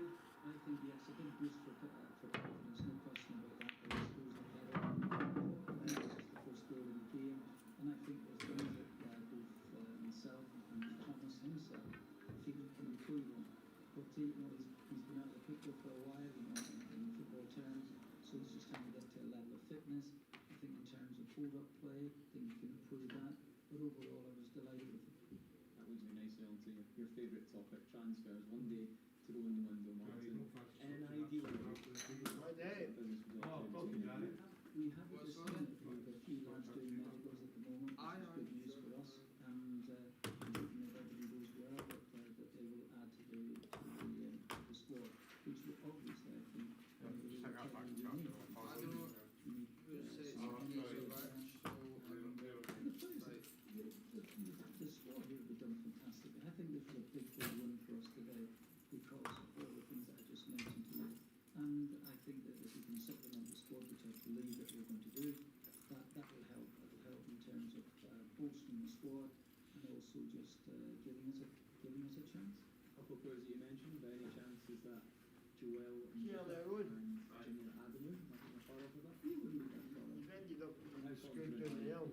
I think yes, a big boost for confidence, no question about that. He scores the header, it's just the first goal of the game, and I think there's things that both myself and Thomas himself think he can improve on. But he's been out of the picture for a while, in football terms, so it's just trying to get to a level of fitness. I think in terms of hold-up play, I think he can improve that. But overall, I was delighted with it. That leads me nicely on to your favourite topic, transfers. One day to go in the window, Martin. In an ideal world, we have just seen it with a few lads doing medicals at the moment, which is good news for us. And I'm hoping that everything goes well, that they will add to the squad, which will obviously, I think, we need. The squad here have done fantastic. I think this is a big win for us today because of all the things that I just mentioned to you. And I think that if we can supplement the squad, which I believe that we're going to do, that will help. That will help in terms of bolstering the squad and also just giving us a chance. A couple of players that you mentioned, by any chances that Joel and Jimmy Adamu might be far off of that? He wouldn't be that far off. He's ended up in the scoot in the hill.